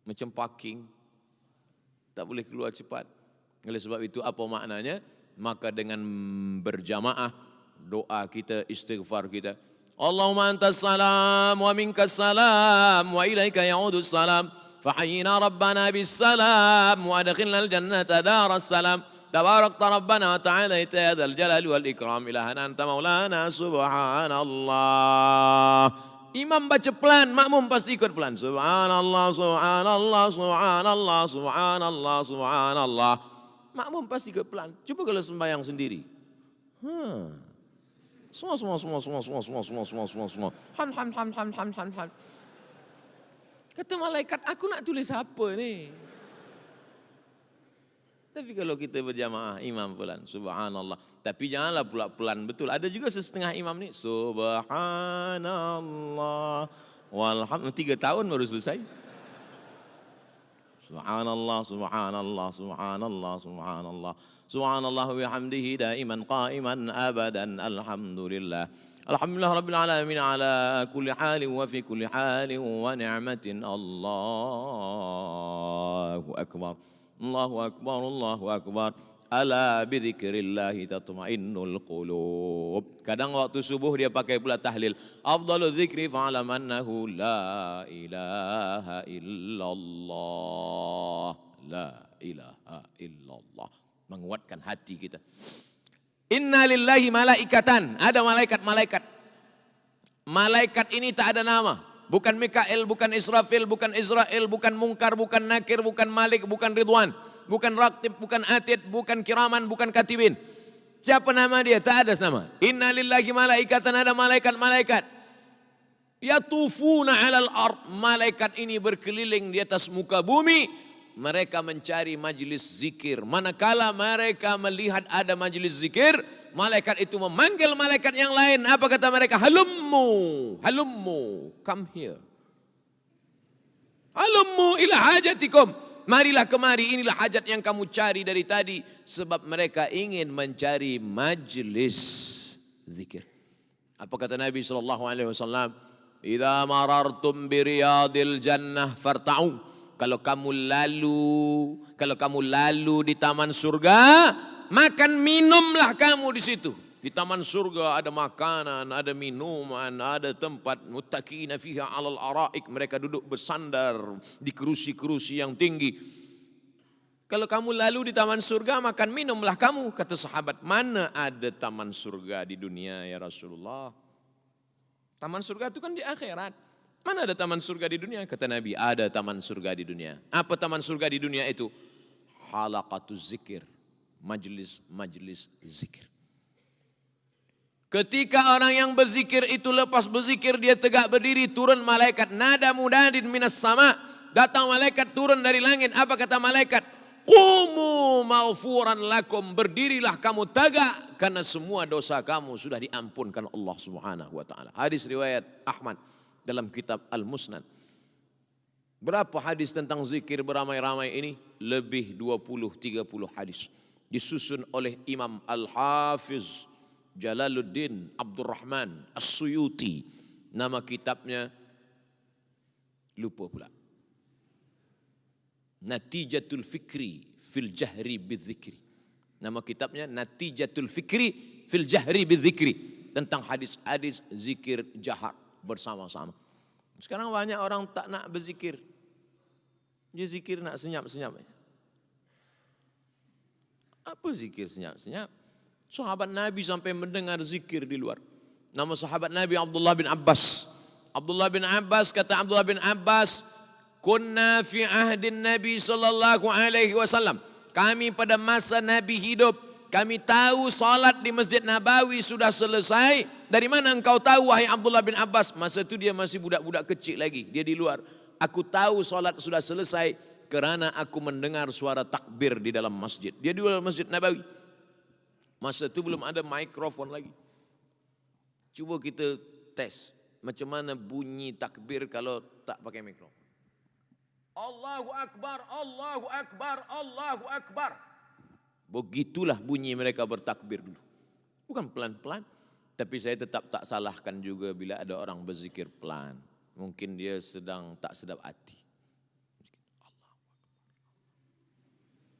Macam parking. Tak boleh keluar cepat. Oleh sebab itu apa maknanya? Maka dengan berjamaah doa kita, istighfar kita. Allahumma antas salam wa minkas salam wa ilaika ya'udus salam. Fahayyina rabbana bis salam wa adkhilna al-jannata daras salam. Tabarakta rabbana wa ta'ala ya dzal jalali wal ikram ilahana anta maulana subhanallah. Imam baca pelan, makmum pasti ikut pelan. Subhanallah, subhanallah, subhanallah, subhanallah, subhanallah. Makmum pasti ikut pelan. Cuba kalau sembahyang sendiri. Semua. Ham. Kata malaikat, aku nak tulis apa ni? Tapi kalau kita berjamaah imam pelan, subhanallah. Tapi janganlah pula pelan betul. Ada juga setengah imam ni, subhanallah, walhamdulillah. 3 tahun baru selesai. Subhanallah. Subhanallah wa bihamdihi daiman qa'iman abadan. Alhamdulillah. Alhamdulillah rabbil alamin ala kulli halin wa fi kulli halin wa ni'matin. Allahu akbar. Allahu akbar. Ala bidzikrillahi tatma'innul qulub. Kadang waktu subuh dia pakai pula tahlil. Afdalul dzikri fa'lam annahu la ilaha illallah. La ilaha illallah. Menguatkan hati kita. Inna lillahi malaikatan. Ada malaikat-malaikat. Malaikat ini tak ada nama. Bukan Mikael, bukan Israfil, bukan Israel, bukan Munkar, bukan Nakir, bukan Malik, bukan Ridwan, bukan Raktib, bukan Atid, bukan Kiraman, bukan Katibin. Siapa nama dia? Tak ada nama. Inna lillahi malaikatan, ada malaikat-malaikat. Yatufuna alal ard. Malaikat ini berkeliling di atas muka bumi. Mereka mencari majlis zikir. Manakala mereka melihat ada majlis zikir, malaikat itu memanggil malaikat yang lain. Apa kata mereka? Halummu, come here. Halummu ila hajatikum. Marilah kemari, inilah hajat yang kamu cari dari tadi. Sebab mereka ingin mencari majlis zikir. Apa kata Nabi SAW? Idza marartum biriyadil jannah farta'u. Kalau kamu lalu di taman surga, makan minumlah kamu di situ. Di taman surga ada makanan, ada minuman, ada tempat muttaqina fiha 'alal araik. Mereka duduk bersandar di kerusi-kerusi yang tinggi. Kalau kamu lalu di taman surga, makan minumlah kamu. Kata sahabat, mana ada taman surga di dunia ya Rasulullah? Taman surga itu kan di akhirat. Mana ada taman surga di dunia? Kata Nabi, ada taman surga di dunia. Apa taman surga di dunia itu? Halaqatuz zikir. Majlis zikir. Ketika orang yang berzikir itu lepas berzikir, dia tegak berdiri, turun malaikat. Nada mudadin minas sama. Datang malaikat turun dari langit. Apa kata malaikat? Qumu maghfuran lakum. Berdirilah kamu tegak. Karena semua dosa kamu sudah diampunkan Allah Subhanahu wa ta'ala. Hadis riwayat Ahmad dalam kitab Al-Musnad. Berapa hadis tentang zikir beramai-ramai ini? Lebih 20-30 hadis. Disusun oleh Imam Al-Hafiz Jalaluddin Abdurrahman As-Suyuti. Nama kitabnya lupa pula. Natijatul Fikri fil Jahri Bidzikri. Nama kitabnya Natijatul Fikri fil Jahri Bidzikri. Tentang hadis-hadis zikir jahar bersama-sama. Sekarang banyak orang tak nak berzikir. Dia zikir nak senyap-senyap. Apa zikir senyap-senyap? Sahabat Nabi sampai mendengar zikir di luar. Nama sahabat Nabi Abdullah bin Abbas. Abdullah bin Abbas, kata Abdullah bin Abbas, kunna fi ahdin Nabi sallallahu alaihi wasallam. Kami pada masa Nabi hidup, kami tahu salat di Masjid Nabawi sudah selesai. Dari mana engkau tahu wahai Abdullah bin Abbas? Masa itu dia masih budak-budak kecil lagi. Dia di luar. Aku tahu salat sudah selesai kerana aku mendengar suara takbir di dalam masjid. Dia di dalam Masjid Nabawi. Masa itu belum ada mikrofon lagi. Cuba kita tes. Macam mana bunyi takbir kalau tak pakai mikrofon. Allahu Akbar, Allahu Akbar, Allahu Akbar. Begitulah bunyi mereka bertakbir dulu. Bukan pelan-pelan. Tapi saya tetap tak salahkan juga bila ada orang berzikir pelan. Mungkin dia sedang tak sedap hati.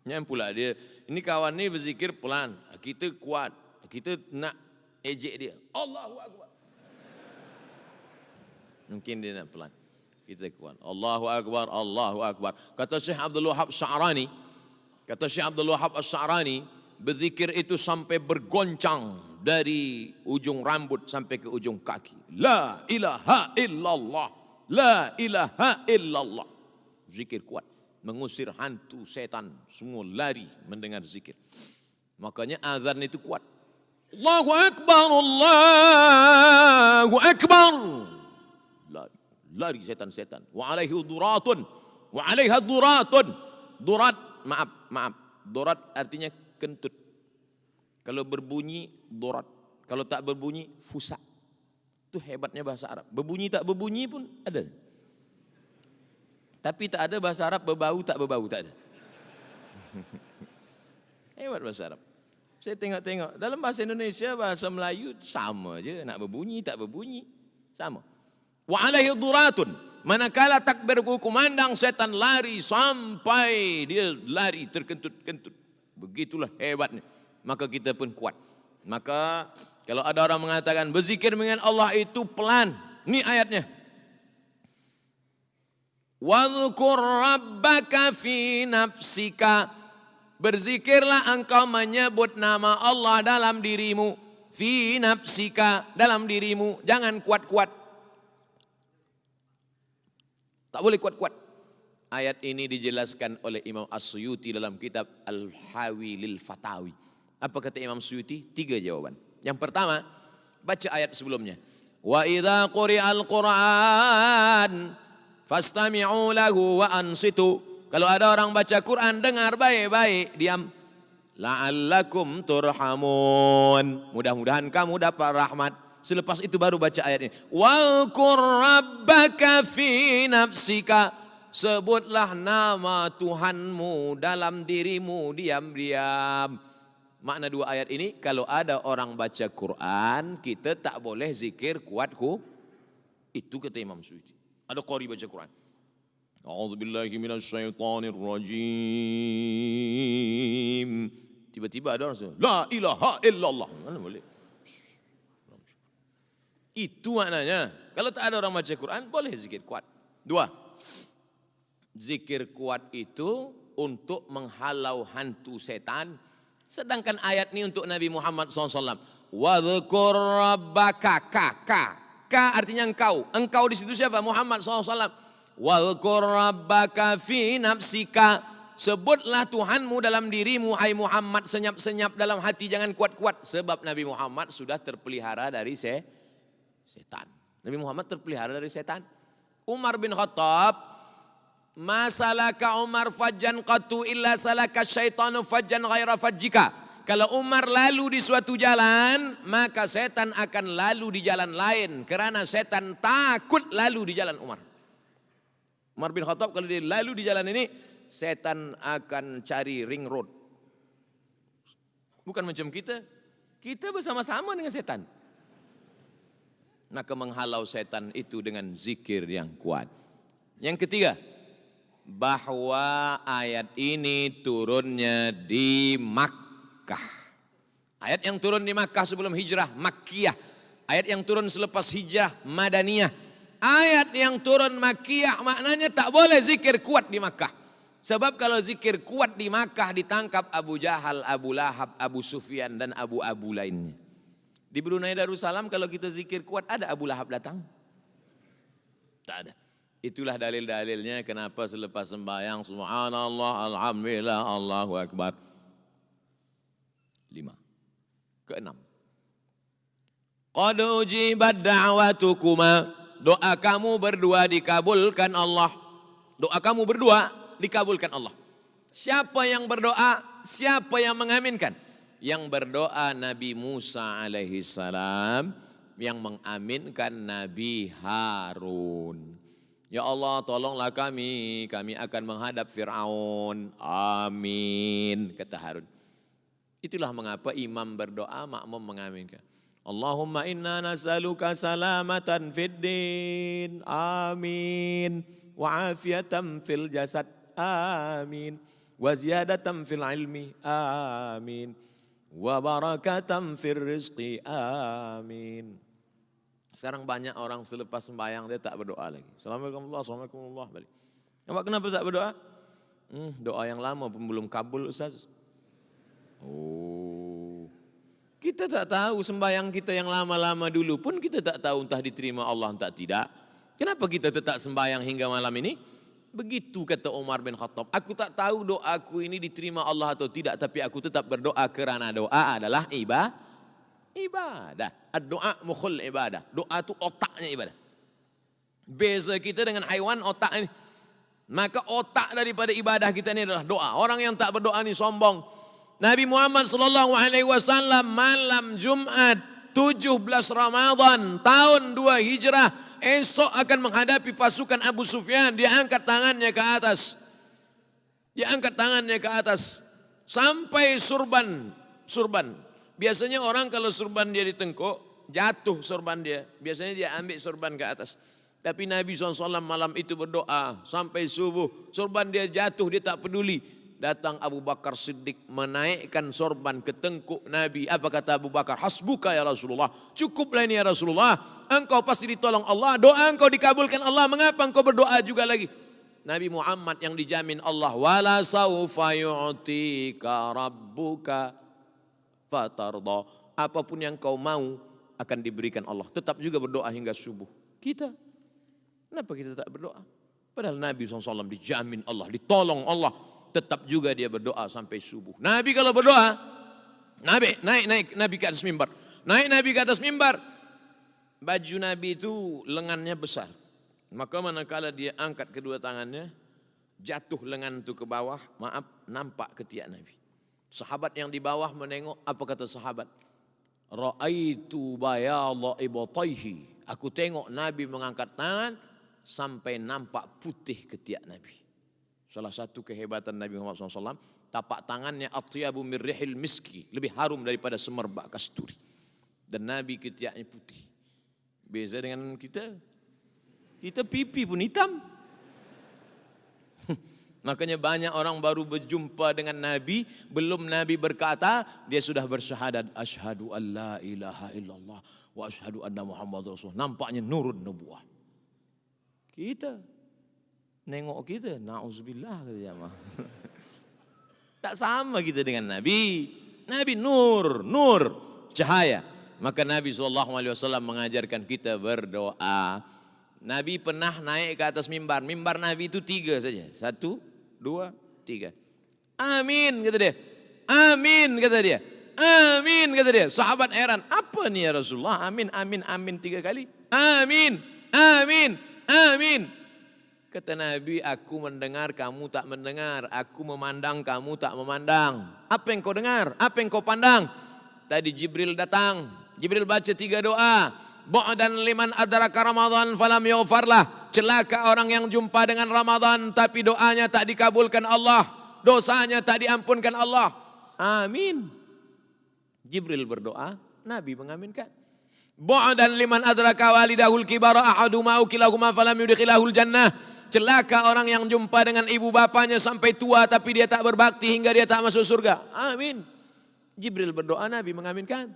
Yang pula dia, ini kawan ni berzikir pelan. Kita kuat. Kita nak ejek dia. Allahu Akbar. Mungkin dia nak pelan. Kita kuat. Allahu Akbar, Allahu Akbar. Kata Syekh Abdul Wahab Sya'rani, berzikir itu sampai bergoncang dari ujung rambut sampai ke ujung kaki. La ilaha illallah, la ilaha illallah. Zikir kuat, mengusir hantu setan, semua lari mendengar zikir. Makanya azan itu kuat. Allahu Akbar, Allahu Akbar. Lari, lari setan-setan. Wa alaihi duratun, wa alaiha duratun. Durat, maaf. Durat artinya kentut. Kalau berbunyi, durat. Kalau tak berbunyi, fusa. Itu hebatnya bahasa Arab. Berbunyi tak berbunyi pun ada. Tapi tak ada bahasa Arab berbau tak ada. Hebat bahasa Arab. Saya tengok-tengok. Dalam bahasa Indonesia, bahasa Melayu sama je. Nak berbunyi tak berbunyi. Sama. Wa alaihi duratun. Manakala takbir kumandang, setan lari sampai dia lari terkentut-kentut. Begitulah hebatnya. Maka kita pun kuat. Maka kalau ada orang mengatakan berzikir dengan Allah itu pelan. Ini ayatnya. Wadhkur rabbaka fi nafsika. Berzikirlah engkau menyebut nama Allah dalam dirimu. Fi nafsika, dalam dirimu. Jangan kuat-kuat. Tak boleh kuat-kuat. Ayat ini dijelaskan oleh Imam As-Suyuti dalam kitab Al-Hawi lil Fatawi. Apa kata Imam Suyuti? 3 jawaban. Yang pertama, baca ayat sebelumnya. Wa idza quri'al Qur'an fastami'u lahu wa ansitu. Kalau ada orang baca Quran, dengar baik-baik, diam. La'allakum turhamun. Mudah-mudahan kamu dapat rahmat. Selepas itu baru baca ayat ini. Wa qur rabbaka fi nafsika. Sebutlah nama Tuhanmu dalam dirimu, diam-diam. Makna 2 ayat ini, kalau ada orang baca Quran, kita tak boleh zikir kuatku. Itu kata Imam Suyuti. Ada qari baca Quran. A'udzubillahi minasyaitonirrajim. Tiba-tiba ada orang sebut, la ilaha illallah. Mana boleh? Itu maknanya. Kalau tak ada orang baca Quran, boleh zikir kuat. 2. Zikir kuat itu untuk menghalau hantu setan. Sedangkan ayat ini untuk Nabi Muhammad SAW. Wadhkur rabbaka. Ka artinya engkau. Engkau di situ siapa? Muhammad SAW. Wadhkur rabbaka fi nafsika. Sebutlah Tuhanmu dalam dirimu, hai Muhammad, senyap-senyap dalam hati, jangan kuat-kuat. Sebab Nabi Muhammad sudah terpelihara dari setan. Nabi Muhammad terpelihara dari setan. Umar bin Khattab, masalaka Umar fajjan qatu illa salaka syaitanu fajjan ghaira fajjika. Kalau Umar lalu di suatu jalan, maka setan akan lalu di jalan lain. Kerana setan takut lalu di jalan Umar. Umar bin Khattab kalau dia lalu di jalan ini, setan akan cari ring road. Bukan macam kita. Kita bersama-sama dengan setan. Maka menghalau setan itu dengan zikir yang kuat. Yang ketiga, bahwa ayat ini turunnya di Makkah. Ayat yang turun di Makkah sebelum hijrah, Makkiyah. Ayat yang turun selepas hijrah, Madaniyah. Ayat yang turun Makkiyah maknanya tak boleh zikir kuat di Makkah. Sebab kalau zikir kuat di Makkah ditangkap Abu Jahal, Abu Lahab, Abu Sufyan dan Abu lainnya. Di Brunei Darussalam kalau kita zikir kuat ada Abu Lahab datang? Tak ada. Itulah dalil-dalilnya kenapa selepas sembahyang subhanallah, alhamdulillah, Allahu Akbar. 5. Keenam. Qad ujibat da'watukuma. Doa kamu berdua dikabulkan Allah. Doa kamu berdua dikabulkan Allah. Siapa yang berdoa? Siapa yang mengaminkan? Yang berdoa Nabi Musa alaihi salam, yang mengaminkan Nabi Harun. Ya Allah, tolonglah kami akan menghadap Fir'aun. Amin, kata Harun. Itulah mengapa imam berdoa, makmum mengaminkan. Allahumma inna nas'aluka salamatan fid din. Amin. Wa afiatan fil jasad. Amin. Wa ziyadatan fil ilmi. Amin. Wa barakatan fil rizqi. Amin. Sekarang banyak orang selepas sembahyang dia tak berdoa lagi. Assalamualaikum warahmatullahi balik. Awak kenapa tak berdoa? Doa yang lama pun belum kabul, Ustaz. Oh. Kita tak tahu sembahyang kita yang lama-lama dulu pun kita tak tahu entah diterima Allah entah tidak. Kenapa kita tetap sembahyang hingga malam ini? Begitu kata Umar bin Khattab. Aku tak tahu doaku ini diterima Allah atau tidak, tapi aku tetap berdoa kerana doa adalah ibadah. Doa mukhul ibadah. Doa itu otaknya ibadah. Beza kita dengan haiwan otak ini. Maka otak daripada ibadah kita ini adalah doa. Orang yang tak berdoa ini sombong. Nabi Muhammad SAW malam Jumat 17 Ramadan tahun 2 Hijrah esok akan menghadapi pasukan Abu Sufyan. Dia angkat tangannya ke atas. Dia angkat tangannya ke atas sampai surban. Biasanya orang kalau surban dia ditengkuk, jatuh surban dia. Biasanya dia ambil surban ke atas. Tapi Nabi SAW malam itu berdoa sampai subuh. Sorban dia jatuh, dia tak peduli. Datang Abu Bakar Siddiq menaikkan sorban ke tengkuk Nabi. Apa kata Abu Bakar? Hasbuka ya Rasulullah. Cukuplah ini ya Rasulullah. Engkau pasti ditolong Allah. Doa engkau dikabulkan Allah. Mengapa engkau berdoa juga lagi? Nabi Muhammad yang dijamin Allah. Wala sawfa yu'tika rabbuka fatarda. Apapun yang kau mau akan diberikan Allah. Tetap juga berdoa hingga subuh. Kenapa kita tak berdoa? Padahal Nabi SAW dijamin Allah, ditolong Allah. Tetap juga dia berdoa sampai subuh. Nabi kalau berdoa, naik Nabi ke atas mimbar. Naik Nabi ke atas mimbar. Baju Nabi itu lengannya besar. Maka manakala dia angkat kedua tangannya, jatuh lengan itu ke bawah, nampak ketiak Nabi. Sahabat yang di bawah menengok, apa kata sahabat? Ra'aitu bayadha ibtayhi. Aku tengok Nabi mengangkat tangan, sampai nampak putih ketiak Nabi. Salah satu kehebatan Nabi Muhammad SAW, tapak tangannya atyabu min rihil miski, lebih harum daripada semerbak kasturi. Dan Nabi ketiaknya putih. Beza dengan kita pipi pun hitam. Makanya banyak orang baru berjumpa dengan Nabi, belum Nabi berkata, dia sudah bersyahadat, asyhadu an la ilaha illallah wa asyhadu anna Muhammad Rasulullah. Nampaknya nurun nubuah. Kita nengok kita, na'udzubillah kata jamaah. Tak sama kita dengan Nabi. Nabi nur, cahaya. Maka Nabi SAW mengajarkan kita berdoa. Nabi pernah naik ke atas mimbar. Mimbar Nabi itu 3 saja. 1, 2, 3. Amin kata dia. Amin kata dia. Amin kata dia. Sahabat heran. Apa nih ya Rasulullah? Amin, amin, amin 3 kali. Amin, amin. Amin. Kata Nabi, aku mendengar, kamu tak mendengar. Aku memandang, kamu tak memandang. Apa yang kau dengar? Apa yang kau pandang? Tadi Jibril datang. Jibril baca 3 doa. Bu'dan liman adraka Ramadan falam yughfarlah. Celaka orang yang jumpa dengan Ramadan tapi doanya tak dikabulkan Allah. Dosanya tak diampunkan Allah. Amin. Jibril berdoa, Nabi mengaminkan. Bu'dan liman adraka walidahul kibara ahaduma au kilahuma falam yudkhilahul jannah. Celaka orang yang jumpa dengan ibu bapanya sampai tua tapi dia tak berbakti hingga dia tak masuk surga. Amin. Jibril berdoa, Nabi mengaminkan.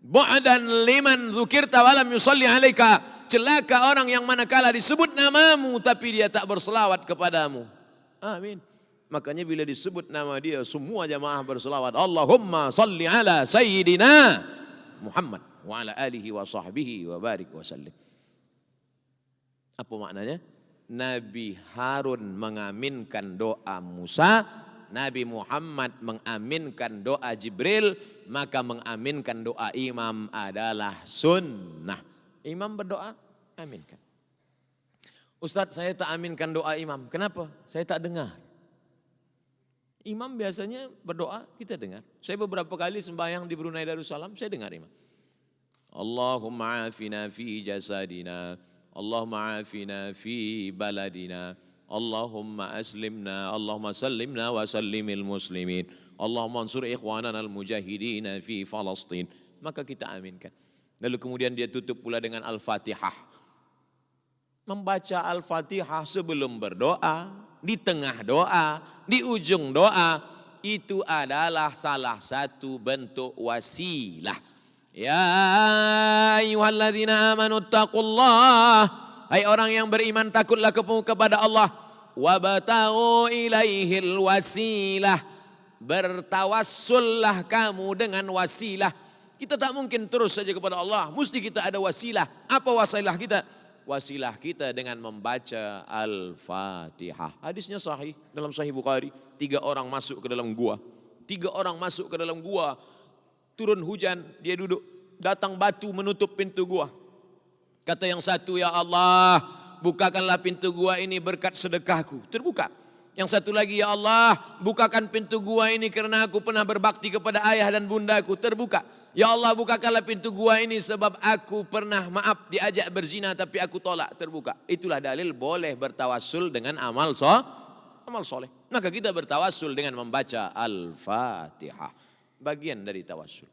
Bu'dan liman dzukirta walam yusalli alaika. Celaka orang yang manakala disebut namamu tapi dia tak berselawat kepadamu. Amin. Makanya bila disebut nama dia semua jamaah berselawat. Allahumma salli ala sayyidina Muhammad wa ala alihi wa sahbihi wa barik wa sallim. Apa maknanya? Nabi Harun mengaminkan doa Musa, Nabi Muhammad mengaminkan doa Jibril, maka mengaminkan doa imam adalah sunnah. Imam berdoa, aminkan. Ustadz, saya tak aminkan doa imam. Kenapa? Saya tak dengar. Imam biasanya berdoa, kita dengar. Saya beberapa kali sembahyang di Brunei Darussalam, saya dengar imam. Allahumma afina fi jasadina, Allahumma afina fi baladina, Allahumma aslimna, Allahumma sallimna wa sallimil muslimin, Allahumma ansur ikhwanana al-mujahidina fi Falastin. Maka kita aminkan. Lalu kemudian dia tutup pula dengan Al-Fatihah. Membaca Al-Fatihah sebelum berdoa, di tengah doa, di ujung doa, itu adalah salah satu bentuk wasilah. Ya ayyuhalladzina amanu taqullah. Hai orang yang beriman, takutlah kepada Allah. Wabtaghu ilaihil wasilah. Bertawassullah kamu dengan wasilah. Kita tak mungkin terus saja kepada Allah. Mesti kita ada wasilah. Apa wasilah kita? Wasilah kita dengan membaca Al-Fatihah. Hadisnya sahih dalam Sahih Bukhari. 3 orang masuk ke dalam gua. 3 orang masuk ke dalam gua. Turun hujan, dia duduk. datang batu menutup pintu gua. Kata yang satu, ya Allah, bukakanlah pintu gua ini berkat sedekahku. Terbuka. Yang satu lagi, ya Allah, bukakan pintu gua ini karena aku pernah berbakti kepada ayah dan bundaku. Terbuka. Ya Allah, bukakanlah pintu gua ini sebab aku pernah, maaf, diajak berzina tapi aku tolak. Terbuka. Itulah dalil boleh bertawassul dengan amal soleh. Maka kita bertawassul dengan membaca Al-Fatihah. Bagian dari tawassul.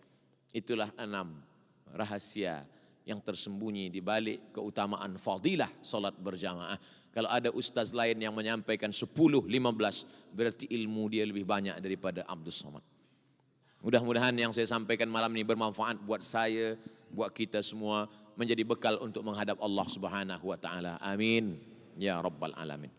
Itulah 6 rahasia yang tersembunyi di balik keutamaan fadilah salat berjamaah. Kalau ada ustaz lain yang menyampaikan 10, 15, berarti ilmu dia lebih banyak daripada Abdul Somad. Mudah-mudahan yang saya sampaikan malam ini bermanfaat buat saya, buat kita semua, menjadi bekal untuk menghadap Allah Subhanahu wa taala. Amin ya rabbal alamin.